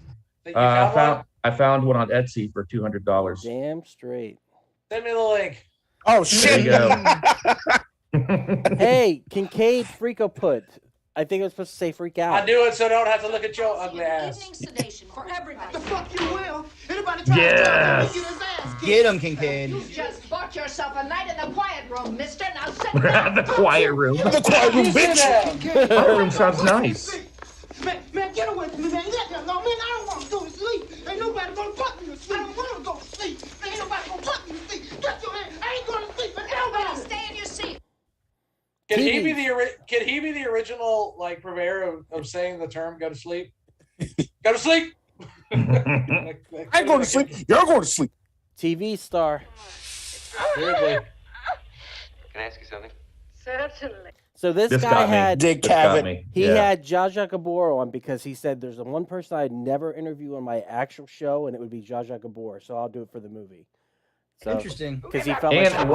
You found one? I found one on Etsy for $200. Damn straight. Send me the link. Oh shit! There you go. Hey, Kincaid Freako put. I think it was supposed to say freak out. I do it so I don't have to look at your ugly ass. Sedation for everybody. The fuck you will. Anybody Yes. to get his ass. Get him, Kincaid. You just bought yourself a night in the quiet room, mister. Now sit The quiet room. The quiet room, bitch. Quiet room sounds nice. Man, get away from me, man. No, man, I don't want to go to sleep. Ain't nobody gonna put me to sleep. I don't want to go to sleep. Ain't nobody gonna put me to sleep. Get your hand. I ain't going to sleep. Nobody. Stay in your seat. Can he be the original like purveyor of saying the term "go to sleep"? Go to sleep. I'm going to sleep. You're going to sleep. TV star. Weirdly. Can I ask you something? Certainly. So this guy had Dick Cavett. He had Zsa Zsa Gabor on because he said there's the one person I'd never interview on my actual show, and it would be Zsa Zsa Gabor. So I'll do it for the movie. So, Interesting. Because he felt And like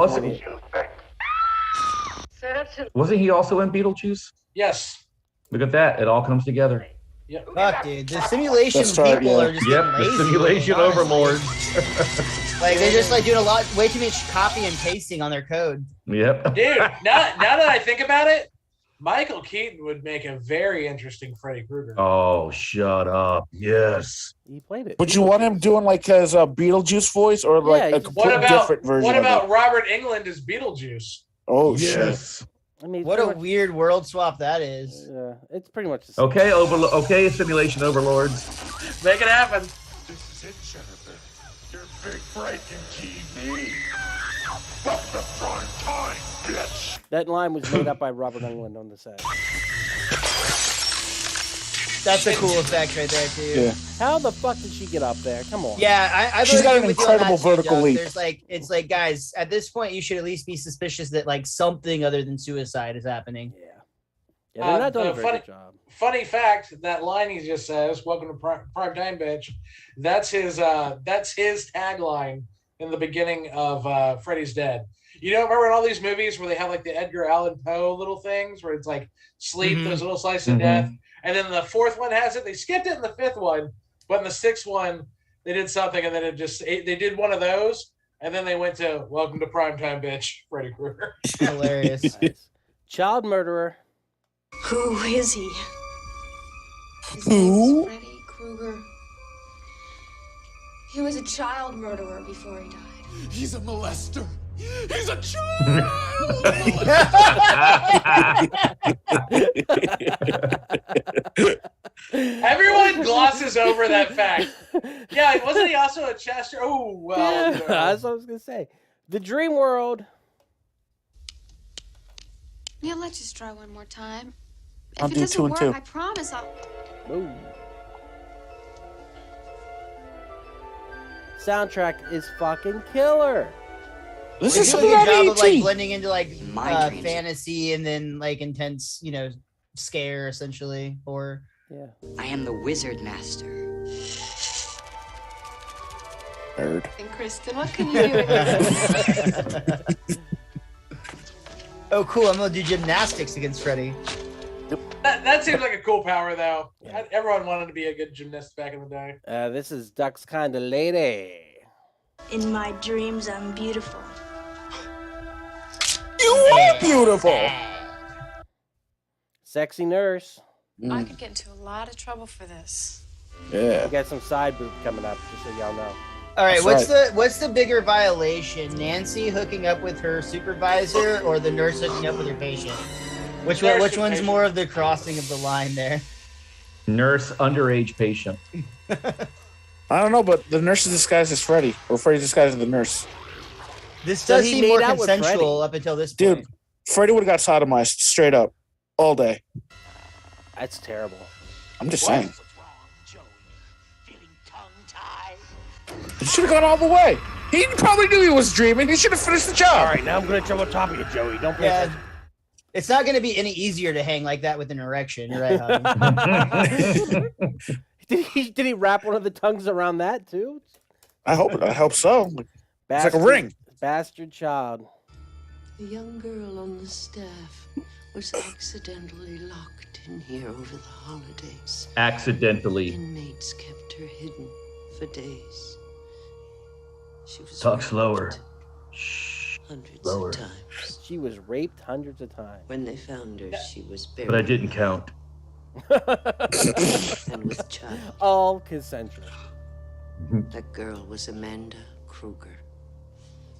wasn't he also in Beetlejuice? Yes. Look at that. It all comes together. Yep. Fuck, dude. The simulation That's right, people yeah. are just Yep, lazy, the simulation honestly. overlords. Like they're just like doing way too much copy and pasting on their code. Yep. Dude, now that I think about it, Michael Keaton would make a very interesting Freddy Krueger. Oh, shut up. Yes. he played it. Would you want him doing like his Beetlejuice voice or like Yeah, a what completely about different version? what of about it? Robert Englund as Beetlejuice? Oh shit! Yes. I mean, What a pretty much- weird world swap that is. it's pretty much the same. Okay, simulation overlords. Make it happen. This is it, Jennifer. Your big break in TV. From the prime time, bitch. That line was made up by Robert Englund on the set. That's a cool effect right there too. Yeah. How the fuck did she get up there? Come on. Yeah, I She's got an agree with you on that incredible too, vertical Doug. leap. It's like, guys, at this point, you should at least be suspicious that like something other than suicide is happening. Yeah, they're not doing a very good job. Funny fact, that line he just says, "Welcome to prime time, bitch." That's his tagline in the beginning of Freddy's Dead. You don't remember in all these movies where they have like the Edgar Allan Poe little things where it's like sleep, those little slices of death, and then the fourth one has it. They skipped it in the fifth one, but in the sixth one they did something, and then they did one of those, and then they went to "Welcome to Primetime, Bitch," Freddy Krueger. Hilarious. Nice. Child murderer. Who is he? His name's Freddy Krueger. He was a child murderer before he died. He's a molester. He's a child. Everyone glosses over that fact. Yeah, wasn't he also a Chester? Oh, well. Yeah, that's what I was gonna say. The Dream World. Yeah, let's just try one more time. I'll If it do doesn't 2 and work, 2. I promise I'll. Ooh. Soundtrack is fucking killer. This They is do a something good out job of of like ET. blending into like My dreams. fantasy and then like intense, scare essentially, or Yeah. I am the wizard master. Nerd. And Kristen, what can you do? oh cool, I'm gonna do gymnastics against Freddy. That seems like a cool power, though. Everyone wanted to be a good gymnast back in the day. This is Duck's Kinda Lady. In my dreams, I'm beautiful. You are beautiful. Sexy Nurse. I could get into a lot of trouble for this. Yeah. We got some side boob coming up, just so y'all know. All right, That's what's the bigger violation? Nancy hooking up with her supervisor or the nurse hooking up with her patient? Which one's more of the crossing of the line there? Nurse, underage patient. I don't know, but the nurse is disguised as Freddy, or Freddy's disguised as the nurse. This So does he seem made more out with consensual Freddy. up until this Dude, point. Freddy would have got sodomized straight up all day. That's terrible. I'm just saying. He should have gone all the way. He probably knew he was dreaming. He should have finished the job. All right, now I'm gonna jump on top of you, Joey. Don't pay Yeah, attention. it's not going to be any easier to hang like that with an erection. You're right, Hubby. Did he wrap one of the tongues around that too? I hope so. It's like a ring. Bastard child. A young girl on the staff was accidentally locked in here over the holidays. Accidentally. Inmates kept her hidden for days. She was Talk raped slower. hundreds Lower. of times. She was raped hundreds of times. When they found her, she was buried. But I didn't count. And with child. All consensual. That girl was Amanda Kruger.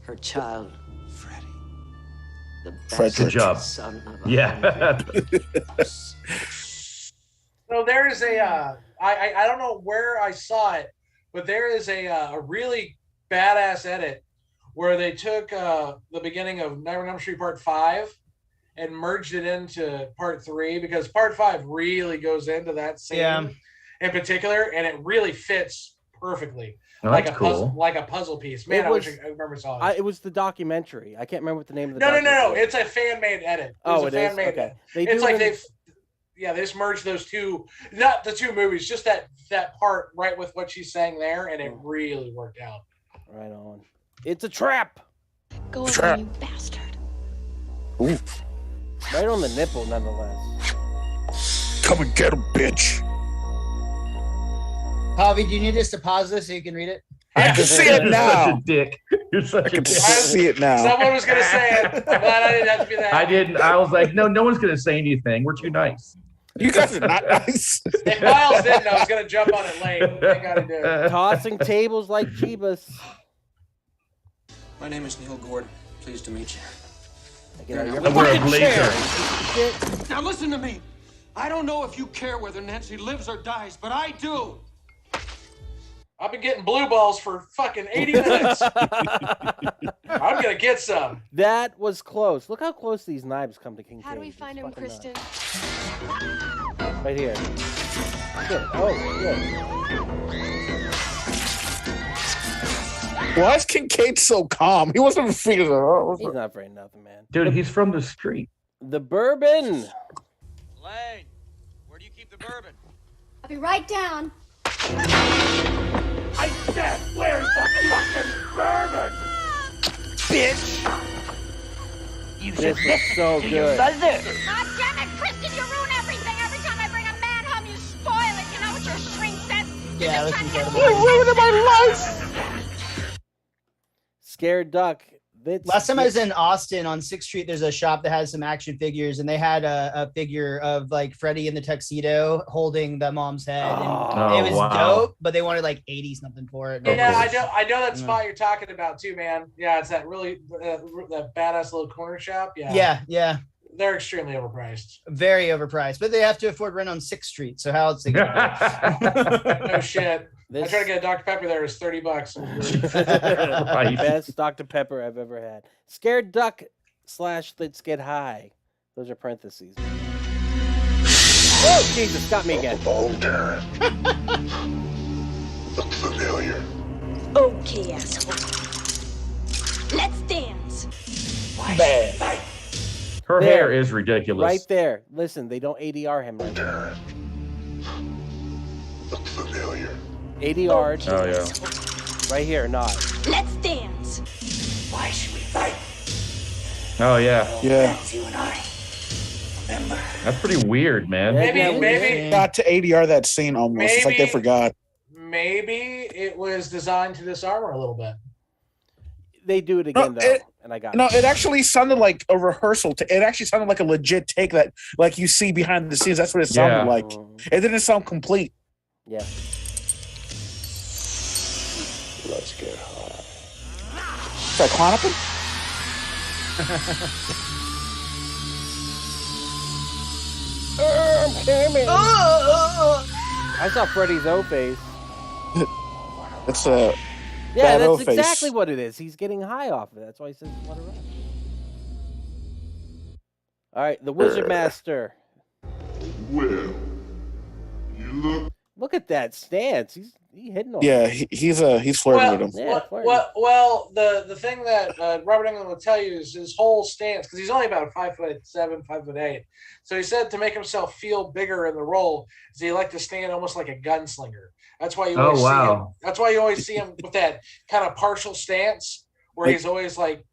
Her child, Freddy. The Good job. son of a Yeah. So there is a, I don't know where I saw it, but there is a really badass edit where they took the beginning of Nightmare on Elm Street Part 5 and merged it into Part 3 because Part 5 really goes into that scene in particular, and it really fits perfectly. Oh, like that's a cool. puzzle, like a puzzle piece. Man, I wish I remember saw it. It was the documentary. I can't remember what the name of the No. documentary. It's a fan-made edit. Oh, it's it a is? fan-made Okay. edit. They It's do like it in- they just merged those two, not the two movies, just that part right with what she's saying there, and it really worked out. Right on. It's a trap. Go away, you bastard. Ooh. Right on the nipple, nonetheless. Come and get him, bitch. Javi, do you need us to pause this so you can read it? I can see it You're now. such a dick. You're such a dick. See it now. Someone was gonna say it. I'm glad I didn't have to be that. I didn't. I was like, no one's gonna say anything. We're too nice. You guys are not nice. If Miles didn't, I was gonna jump on it late. They gotta do it. Tossing tables like Jeebus. My name is Neil Gordon. Pleased to meet you. Get out of your And we're a fucking blazer. chair. Now listen to me. I don't know if you care whether Nancy lives or dies, but I do. I've been getting blue balls for fucking 80 minutes. I'm gonna get some. That was close. Look how close these knives come to King How do we Cage. find It's him, fucking Kristen? nuts. Right here. Good. Oh, good. Why is Kincaid so calm? He wasn't even figuring it out. He's not afraid of nothing, man. Dude, he's from the street. The bourbon. Lane, where do you keep the bourbon? I'll be right down. I said, where's the fucking bourbon? Bitch! You This is so good. God damn it, Kristen, you ruin everything. Every time I bring a man home, you spoil it. You know what your shrink says? Yeah, that's incredible. You're ruining my life. Scared Duck. Last time I was in Austin on 6th Street, there's a shop that has some action figures, and they had a figure of like Freddy in the tuxedo holding the mom's head. And it was dope, but they wanted like 80 something for it. Yeah, I know that spot you're talking about too, man. Yeah, it's that really that badass little corner shop. Yeah. They're extremely overpriced. Very overpriced, but they have to afford rent on 6th Street. So how else they gonna No shit. I tried to get a Dr. Pepper there. It was $30. Best Dr. Pepper I've ever had. Scared Duck / Let's Get High. Those are parentheses. Oh, Jesus, got me again. Oh, Darren. Look familiar. Okay, asshole. Let's dance. Bad. Her There. hair is ridiculous. Right there. Listen, they don't ADR him right there. Look familiar. ADR. Oh, yeah. Right here, not. Let's dance. Why should we fight? Oh, yeah. Yeah. You and I. Remember? That's pretty weird, man. Maybe Got to ADR that scene almost. It's like they Maybe- forgot. Maybe it was designed to disarm her a little bit. They do it again, No, though. And I got No, it actually sounded like a rehearsal. It actually sounded like a legit take that, like you see behind the scenes. That's what it sounded Yeah. like. It didn't sound complete. Yeah. Let's get high. Is that Clonopin? I'm coming. I saw Freddy's O face. It's a Yeah, bad O that's face. exactly what it is. He's getting high off of it. That's why he says let it run. All right, the Wizard Master. Well, you look Look at that stance. He's hitting on. Yeah, he's flirting with him. Yeah, Well, the thing that Robert Englund will tell you is his whole stance, because he's only about 5'7", 5'8". So he said to make himself feel bigger in the role, is he liked to stand almost like a gunslinger. That's why you always see him. That's why you always see him with that kind of partial stance, where he's always like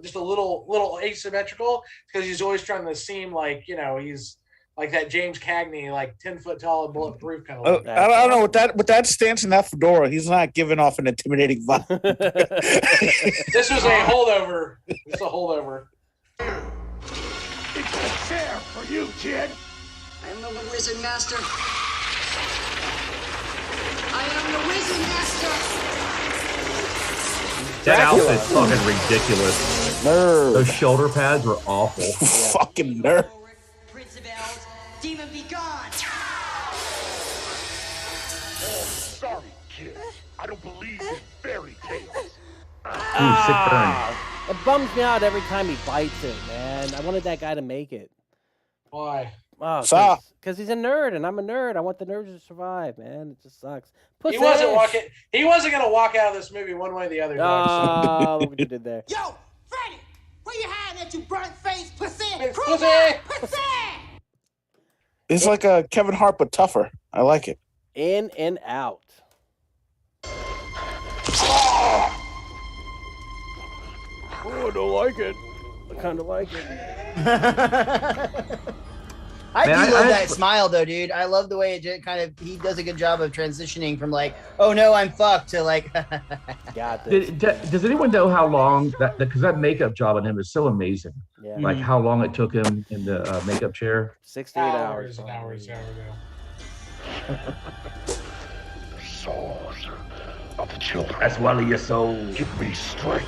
just a little asymmetrical, because he's always trying to seem like he's like that James Cagney, like 10 foot tall and bulletproof kind of. I don't know with that stance and that fedora, he's not giving off an intimidating vibe. This was a holdover. It's a holdover. It's a chair for you, kid. I am the wizard master. I am the wizard master. That outfit's fucking ridiculous. Nerd. Those shoulder pads were awful. Fucking nerd. Demon be gone! Oh, sorry, kid. I don't believe in fairy tales. Sick burn. It bums me out every time he bites it, man. I wanted that guy to make it. Why? Oh, because he's a nerd and I'm a nerd. I want the nerds to survive, man. It just sucks. He wasn't gonna walk out of this movie one way or the other. Oh, look what you did there. Yo, Freddy, where you hiding at, you burnt face pussy? Pussy! It's like a Kevin Hart, but tougher. I like it. In and out. Oh, I don't like it. I kind of like it. I love that smile, though, dude. I love the way it just he does a good job of transitioning from like, oh no, I'm fucked, to like. Got this. Does anyone know how long because that makeup job on him is so amazing. Yeah. Like how long it took him in the makeup chair? 6 to 8 hours. And hours. Souls of the children. That's one of your soul. Give me strength.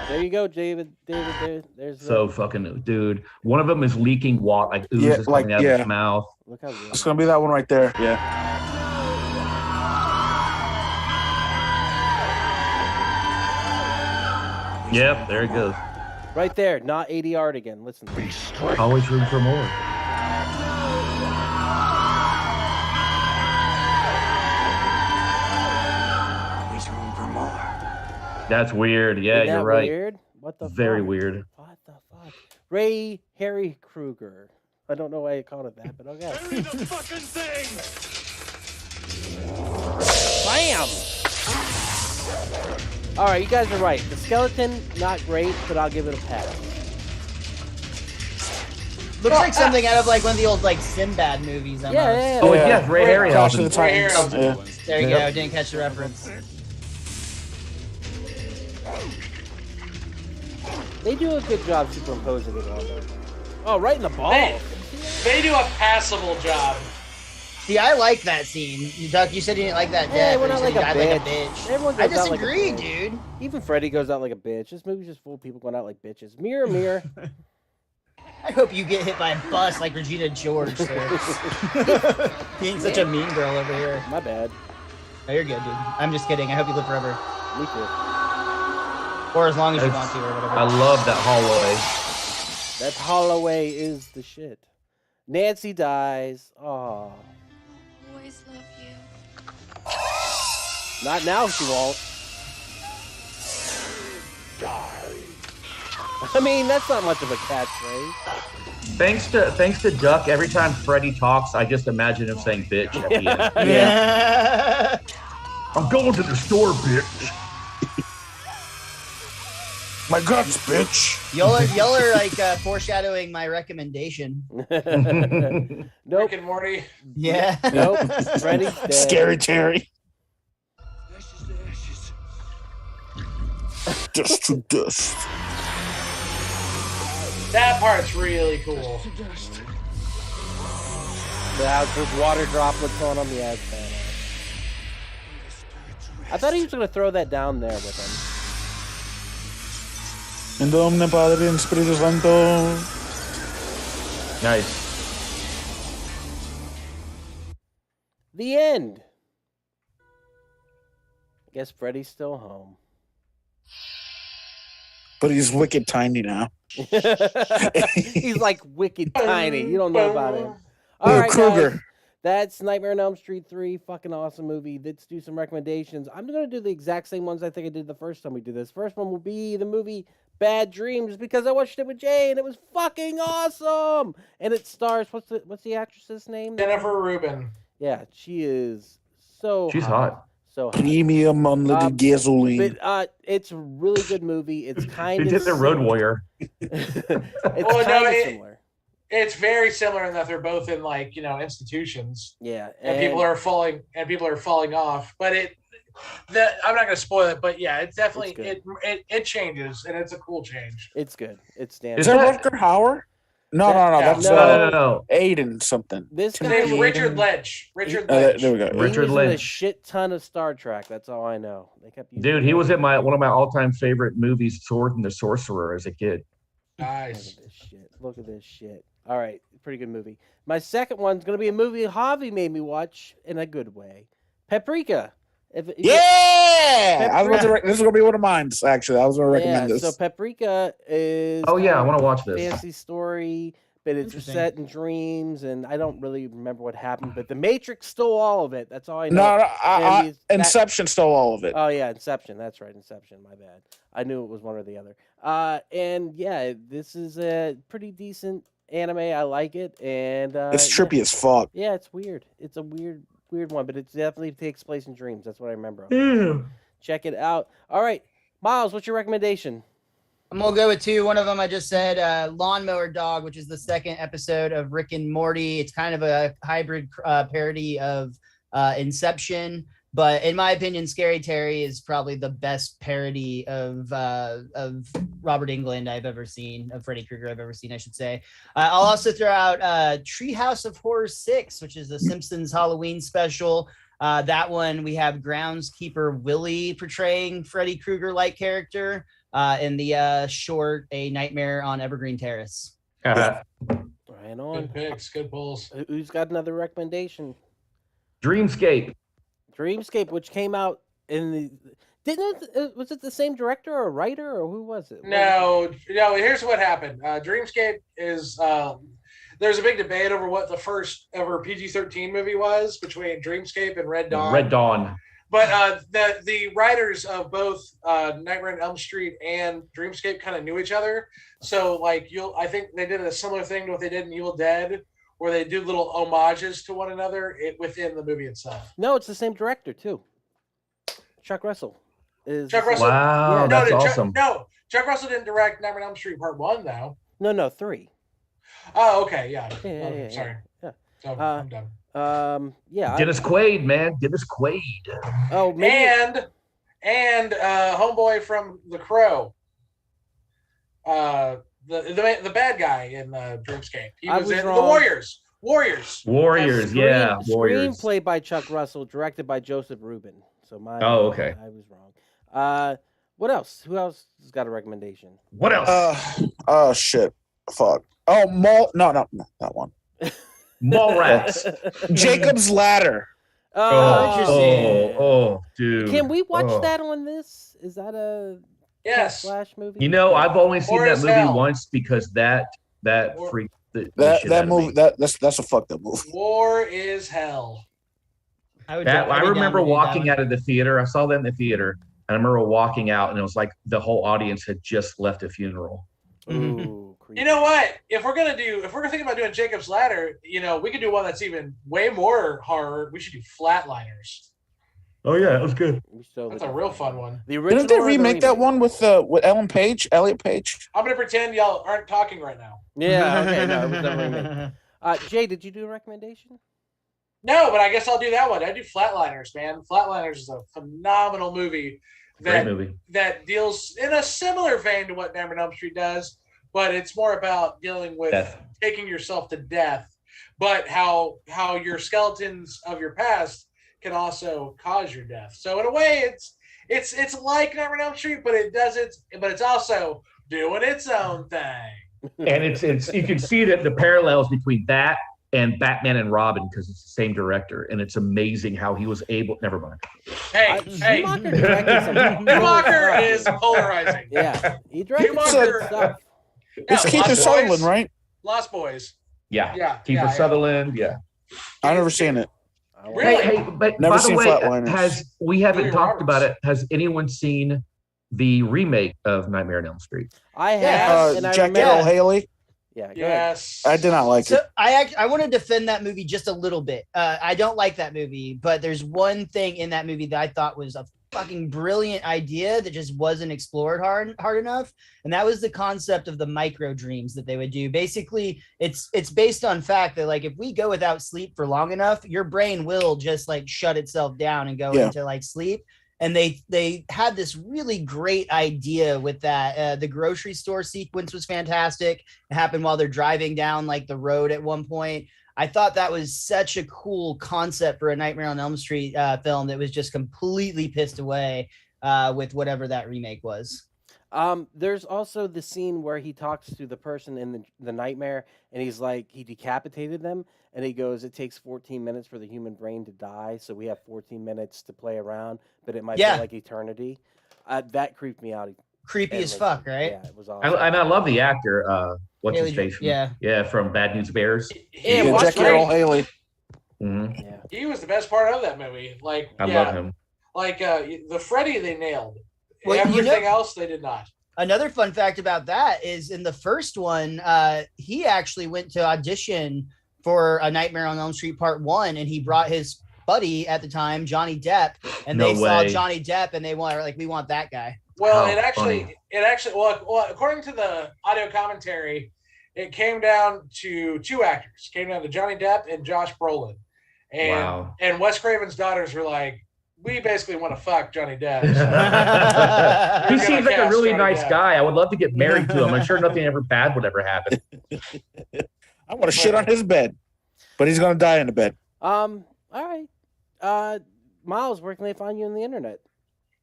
There you go, David. There's so fucking dude. One of them is leaking water, like ooze is coming out of his mouth. Look how real. It's gonna be that one right there. Yeah. Yep, there it goes. Right there, not 80 yard again. Listen. Always room for more. Always room for more. That's weird. Yeah, Isn't that you're right. Weird? What the Very fuck? weird. What the fuck? Ray Harry Krueger. I don't know why you called it that, but okay. Bury the fucking thing! Bam! All right, you guys are right. The skeleton, not great, but I'll give it a pass. Looks like something out of like one of the old like Sinbad movies. Almost. Yeah. Oh, yeah, Ray Harryhausen. There you go. Didn't catch the reference. They do a good job superimposing it on there. Oh, right in the balls. They do a passable job. See, I like that scene. Duck, you said you didn't like that Yeah, death. went You out said like he a died bitch. like a bitch. Everyone I goes out like a disagree, bitch. dude. Even Freddy goes out like a bitch. This movie's just full of people going out like bitches. Mirror, mirror. I hope you get hit by a bus like Regina George, sir. Being such a mean girl over here. My bad. Oh, you're good, dude. I'm just kidding. I hope you live forever. Me too. Or as long as you want to, or whatever. I love that hallway. That hallway is the shit. Nancy dies. Oh. Always love you. Not now, she won't. I mean, that's not much of a catchphrase. Thanks to Duck, every time Freddy talks, I just imagine him saying bitch at the end. Yeah. I'm going to the store, bitch. My guts, bitch. Y'all are like foreshadowing my recommendation. Nope. Rick and Morty. Yeah. Nope. Freddy's dead. Scary Terry. Dust to dust. That part's really cool. The house with water droplets on him. Yeah, it's badass. I thought he was going to throw that down there with him. En nomine Padre and Espíritu Santo. Nice. The end. Guess Freddy's still home. But he's wicked tiny now. He's like wicked tiny. You don't know about him. All right, Krueger. guys. That's Nightmare on Elm Street 3. Fucking awesome movie. Let's do some recommendations. I'm going to do the exact same ones I think I did the first time we did this. First one will be the movie Bad Dreams because I watched it with Jay and it was fucking awesome. And it stars, what's the actress's name? Jennifer Rubin. Yeah, she is so She's hot. So hot. Premium unlimited gasoline. But it's a really good movie. It's kind He of did the Road Warrior. It's kind of similar. It's very similar in that they're both in like institutions. Yeah, and people are falling off. But I'm not going to spoil it. But yeah, it's definitely it changes and it's a cool change. It's good. It's standard. Is that Rutger Hauer? No. That's no. Aiden something. This His guy name's Richard Lynch. Richard Lynch. There we go. Richard in a Lynch. shit ton of Star Trek. That's all I know. They kept using Dude, he was in one of my all-time favorite movies, Sword and the Sorcerer, as a kid. Nice. Look at this shit. All right, pretty good movie. My second one's gonna be a movie Javi made me watch in a good way. Paprika. This is gonna be one of mine. Actually, I was gonna recommend this. So Paprika is. Oh yeah, I want to watch this. Fantasy story, but it's set in dreams, and I don't really remember what happened. But The Matrix stole all of it. That's all I know. No, Inception stole all of it. Oh yeah, Inception. That's right, Inception. My bad. I knew it was one or the other. And yeah, this is a pretty decent anime. I like it, and it's trippy as fuck. Yeah, it's weird. It's a weird one, but it definitely takes place in dreams. That's what I remember. Check it out. All right, Miles, what's your recommendation? I'm gonna go with two. One of them I just said, Lawnmower Dog, which is the second episode of Rick and Morty. It's kind of a hybrid parody of Inception, but in my opinion, Scary Terry is probably the best parody of Robert Englund I've ever seen, of Freddy Krueger I've ever seen, I should say. I'll also throw out Treehouse of Horror 6, which is the Simpsons Halloween special. That one we have groundskeeper Willie portraying Freddy Krueger-like character. In the short, A Nightmare on Evergreen Terrace. Right on. Good picks, good pulls. Who's got another recommendation? Dreamscape, which came out in the was it the same director or writer or who was it? No. Here's what happened. Dreamscape is there's a big debate over what the first ever PG-13 movie was between Dreamscape and Red Dawn. But the writers of both Nightmare on Elm Street and Dreamscape kind of knew each other. So I think they did a similar thing to what they did in Evil Dead, where they do little homages to one another within the movie itself. No, it's the same director too. Chuck Russell. Chuck Russell. Wow, that's awesome. Chuck Russell didn't direct Nightmare on Elm Street Part 1 though. No, 3. Oh, okay, yeah. Sorry. Yeah. So I'm done. Dennis Quaid, man. Dennis Quaid. Oh, maybe. And homeboy from The Crow. The bad guy in Dreamscape. He was in The Warriors. Warriors, yeah. Warriors. Screenplay by Chuck Russell, directed by Joseph Rubin. So okay. I was wrong. What else? Who else has got a recommendation? What else? Oh shit. Fuck. Oh, not that one. Mallrats. Jacob's Ladder. Oh, dude. Can we watch that on this? Is that a Slash movie? I've only seen that movie once because that freaked that movie. That's a fucked up movie. War is hell. I remember walking out of the theater. I saw that in the theater, and I remember walking out, and it was like the whole audience had just left a funeral. Ooh, you know what? If we're thinking about doing Jacob's Ladder, we could do one that's even way more horror. We should do Flatliners. Oh yeah, that was good. That's a real fun one. Didn't they remake that one with Elliot Page? I'm gonna pretend y'all aren't talking right now. Yeah, okay, no, it was never remake. Jay, did you do a recommendation? No, but I guess I'll do that one. I do Flatliners, man. Flatliners is a phenomenal movie. Great movie. That deals in a similar vein to what Nightmare on Elm Street does, but it's more about dealing with taking yourself to death, but how your skeletons of your past can also cause your death. So in a way, it's like Nightmare on Elm Street, but it's also doing its own thing. And it's you can see that the parallels between that and Batman and Robin because it's the same director, and it's amazing how he was able. Never mind. Hey, Schumacher is polarizing. Yeah, he directed stuff. It's Kiefer Sutherland, right? Lost Boys. Yeah. Kiefer Sutherland. Yeah. I've never seen it. Really? Hey, but Never by the seen way, Flatliners. we haven't Julia talked Roberts. about it. Has anyone seen the remake of Nightmare on Elm Street? I have, and I Jack remember. Earl Haley. Yeah, go ahead. Yes. I did not like So it. I want to defend that movie just a little bit. I don't like that movie, but there's one thing in that movie that I thought was a fucking brilliant idea that just wasn't explored hard enough, and that was the concept of the micro dreams that they would do. Basically, it's based on fact that like if we go without sleep for long enough, your brain will just like shut itself down and go into like sleep. And they had this really great idea with that. The grocery store sequence was fantastic. It happened while they're driving down like the road at one point. I thought that was such a cool concept for a Nightmare on Elm Street film that was just completely pissed away with whatever that remake was. There's also the scene where he talks to the person in the nightmare, and he's like, he decapitated them, and he goes, it takes 14 minutes for the human brain to die, so we have 14 minutes to play around, but it might feel like eternity. That creeped me out. Creepy as fuck, right? Yeah, it was awesome. And I love the actor. What's his face? Yeah, from Bad News Bears. Yeah, Jack Earl Haley. Mm-hmm. Yeah. He was the best part of that movie. Like, I love him. Like the Freddy, they nailed. Well, Everything else, they did not. Another fun fact about that is in the first one, he actually went to audition for A Nightmare on Elm Street Part 1, and he brought his buddy at the time, Johnny Depp, and they saw Johnny Depp, and they were like, we want that guy. Well, it actually, well, according to the audio commentary, it came down to two actors. It came down to Johnny Depp and Josh Brolin. And and Wes Craven's daughters were like, we basically want to fuck Johnny Depp. He seems like a really nice guy. I would love to get married to him. I'm sure nothing ever bad would ever happen. I want to shit on his bed, but he's gonna die in the bed. All right. Miles, where can they find you on the internet?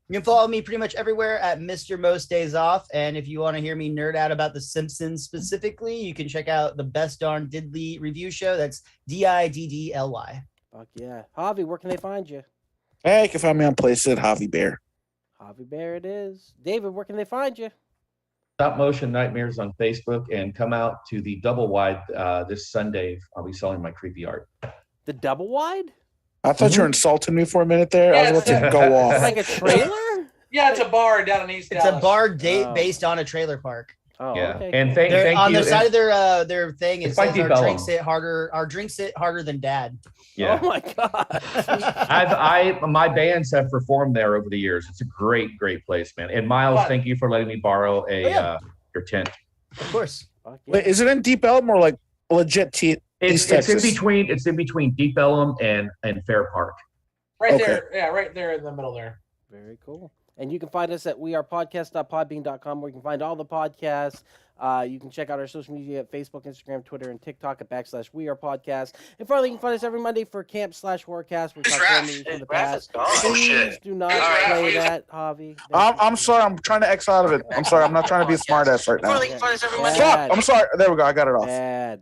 You can follow me pretty much everywhere at Mr. Most Days Off. And if you want to hear me nerd out about The Simpsons specifically, you can check out the Best Darn Diddly review show. That's Diddly. Fuck yeah. Javi, where can they find you? Hey, you can find me on PlayStation, Javi Bear. Javi Bear it is. David, where can they find you? Stop Motion Nightmares on Facebook, and come out to the Double Wide this Sunday. I'll be selling my creepy art. The Double Wide? I thought you were insulting me for a minute there. I was about to go off. It's like a trailer? Yeah, it's a bar down in East It's Dallas. a bar date based on a trailer park. Oh, yeah. okay. And thank on you. the side of their thing, it It's like says Deep our Ellum. drinks hit harder. Our drinks hit harder than dad. Yeah. Oh my god. My bands have performed there over the years. It's a great place, man. And Miles, thank you for letting me borrow your tent. Of course. Wait, is it in Deep Ellum or like legit East It's Texas? in between Deep Ellum and Fair Park. Right there. Yeah, right there in the middle there. Very cool. And you can find us at wearepodcast.podbean.com, where you can find all the podcasts. You can check out our social media at Facebook, Instagram, Twitter, and TikTok at /wearepodcast. And finally, you can find us every Monday for Camp/Horrorcast. We talk horror movies from the past. Please do not play that, Javi. I'm sorry. I'm trying to X out of it. I'm sorry. I'm not trying to be a smart ass right now. Fuck. I'm sorry. There we go. I got it off. Bad,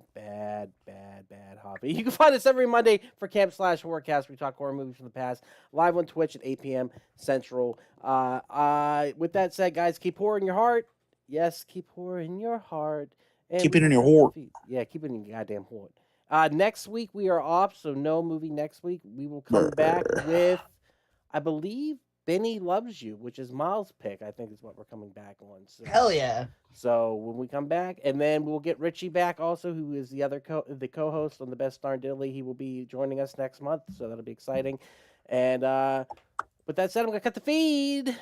Javi. You can find us every Monday for Camp/Horrorcast. We talk horror movies from the past. Live on Twitch at 8 p.m. Central. With that said, guys, keep horror in your heart. Yes, keep horror in your heart. And Keep it in your heart. Yeah, keep it in your goddamn heart. Next week we are off, so no movie next week. We will come back with, I believe, Benny Loves You, which is Miles' pick. I think is what we're coming back on. So, Hell yeah. So when we come back, and then we'll get Richie back also, who is the other co-host on the Best Darn Diddly. He will be joining us next month, so that'll be exciting. And with that said, I'm gonna cut the feed.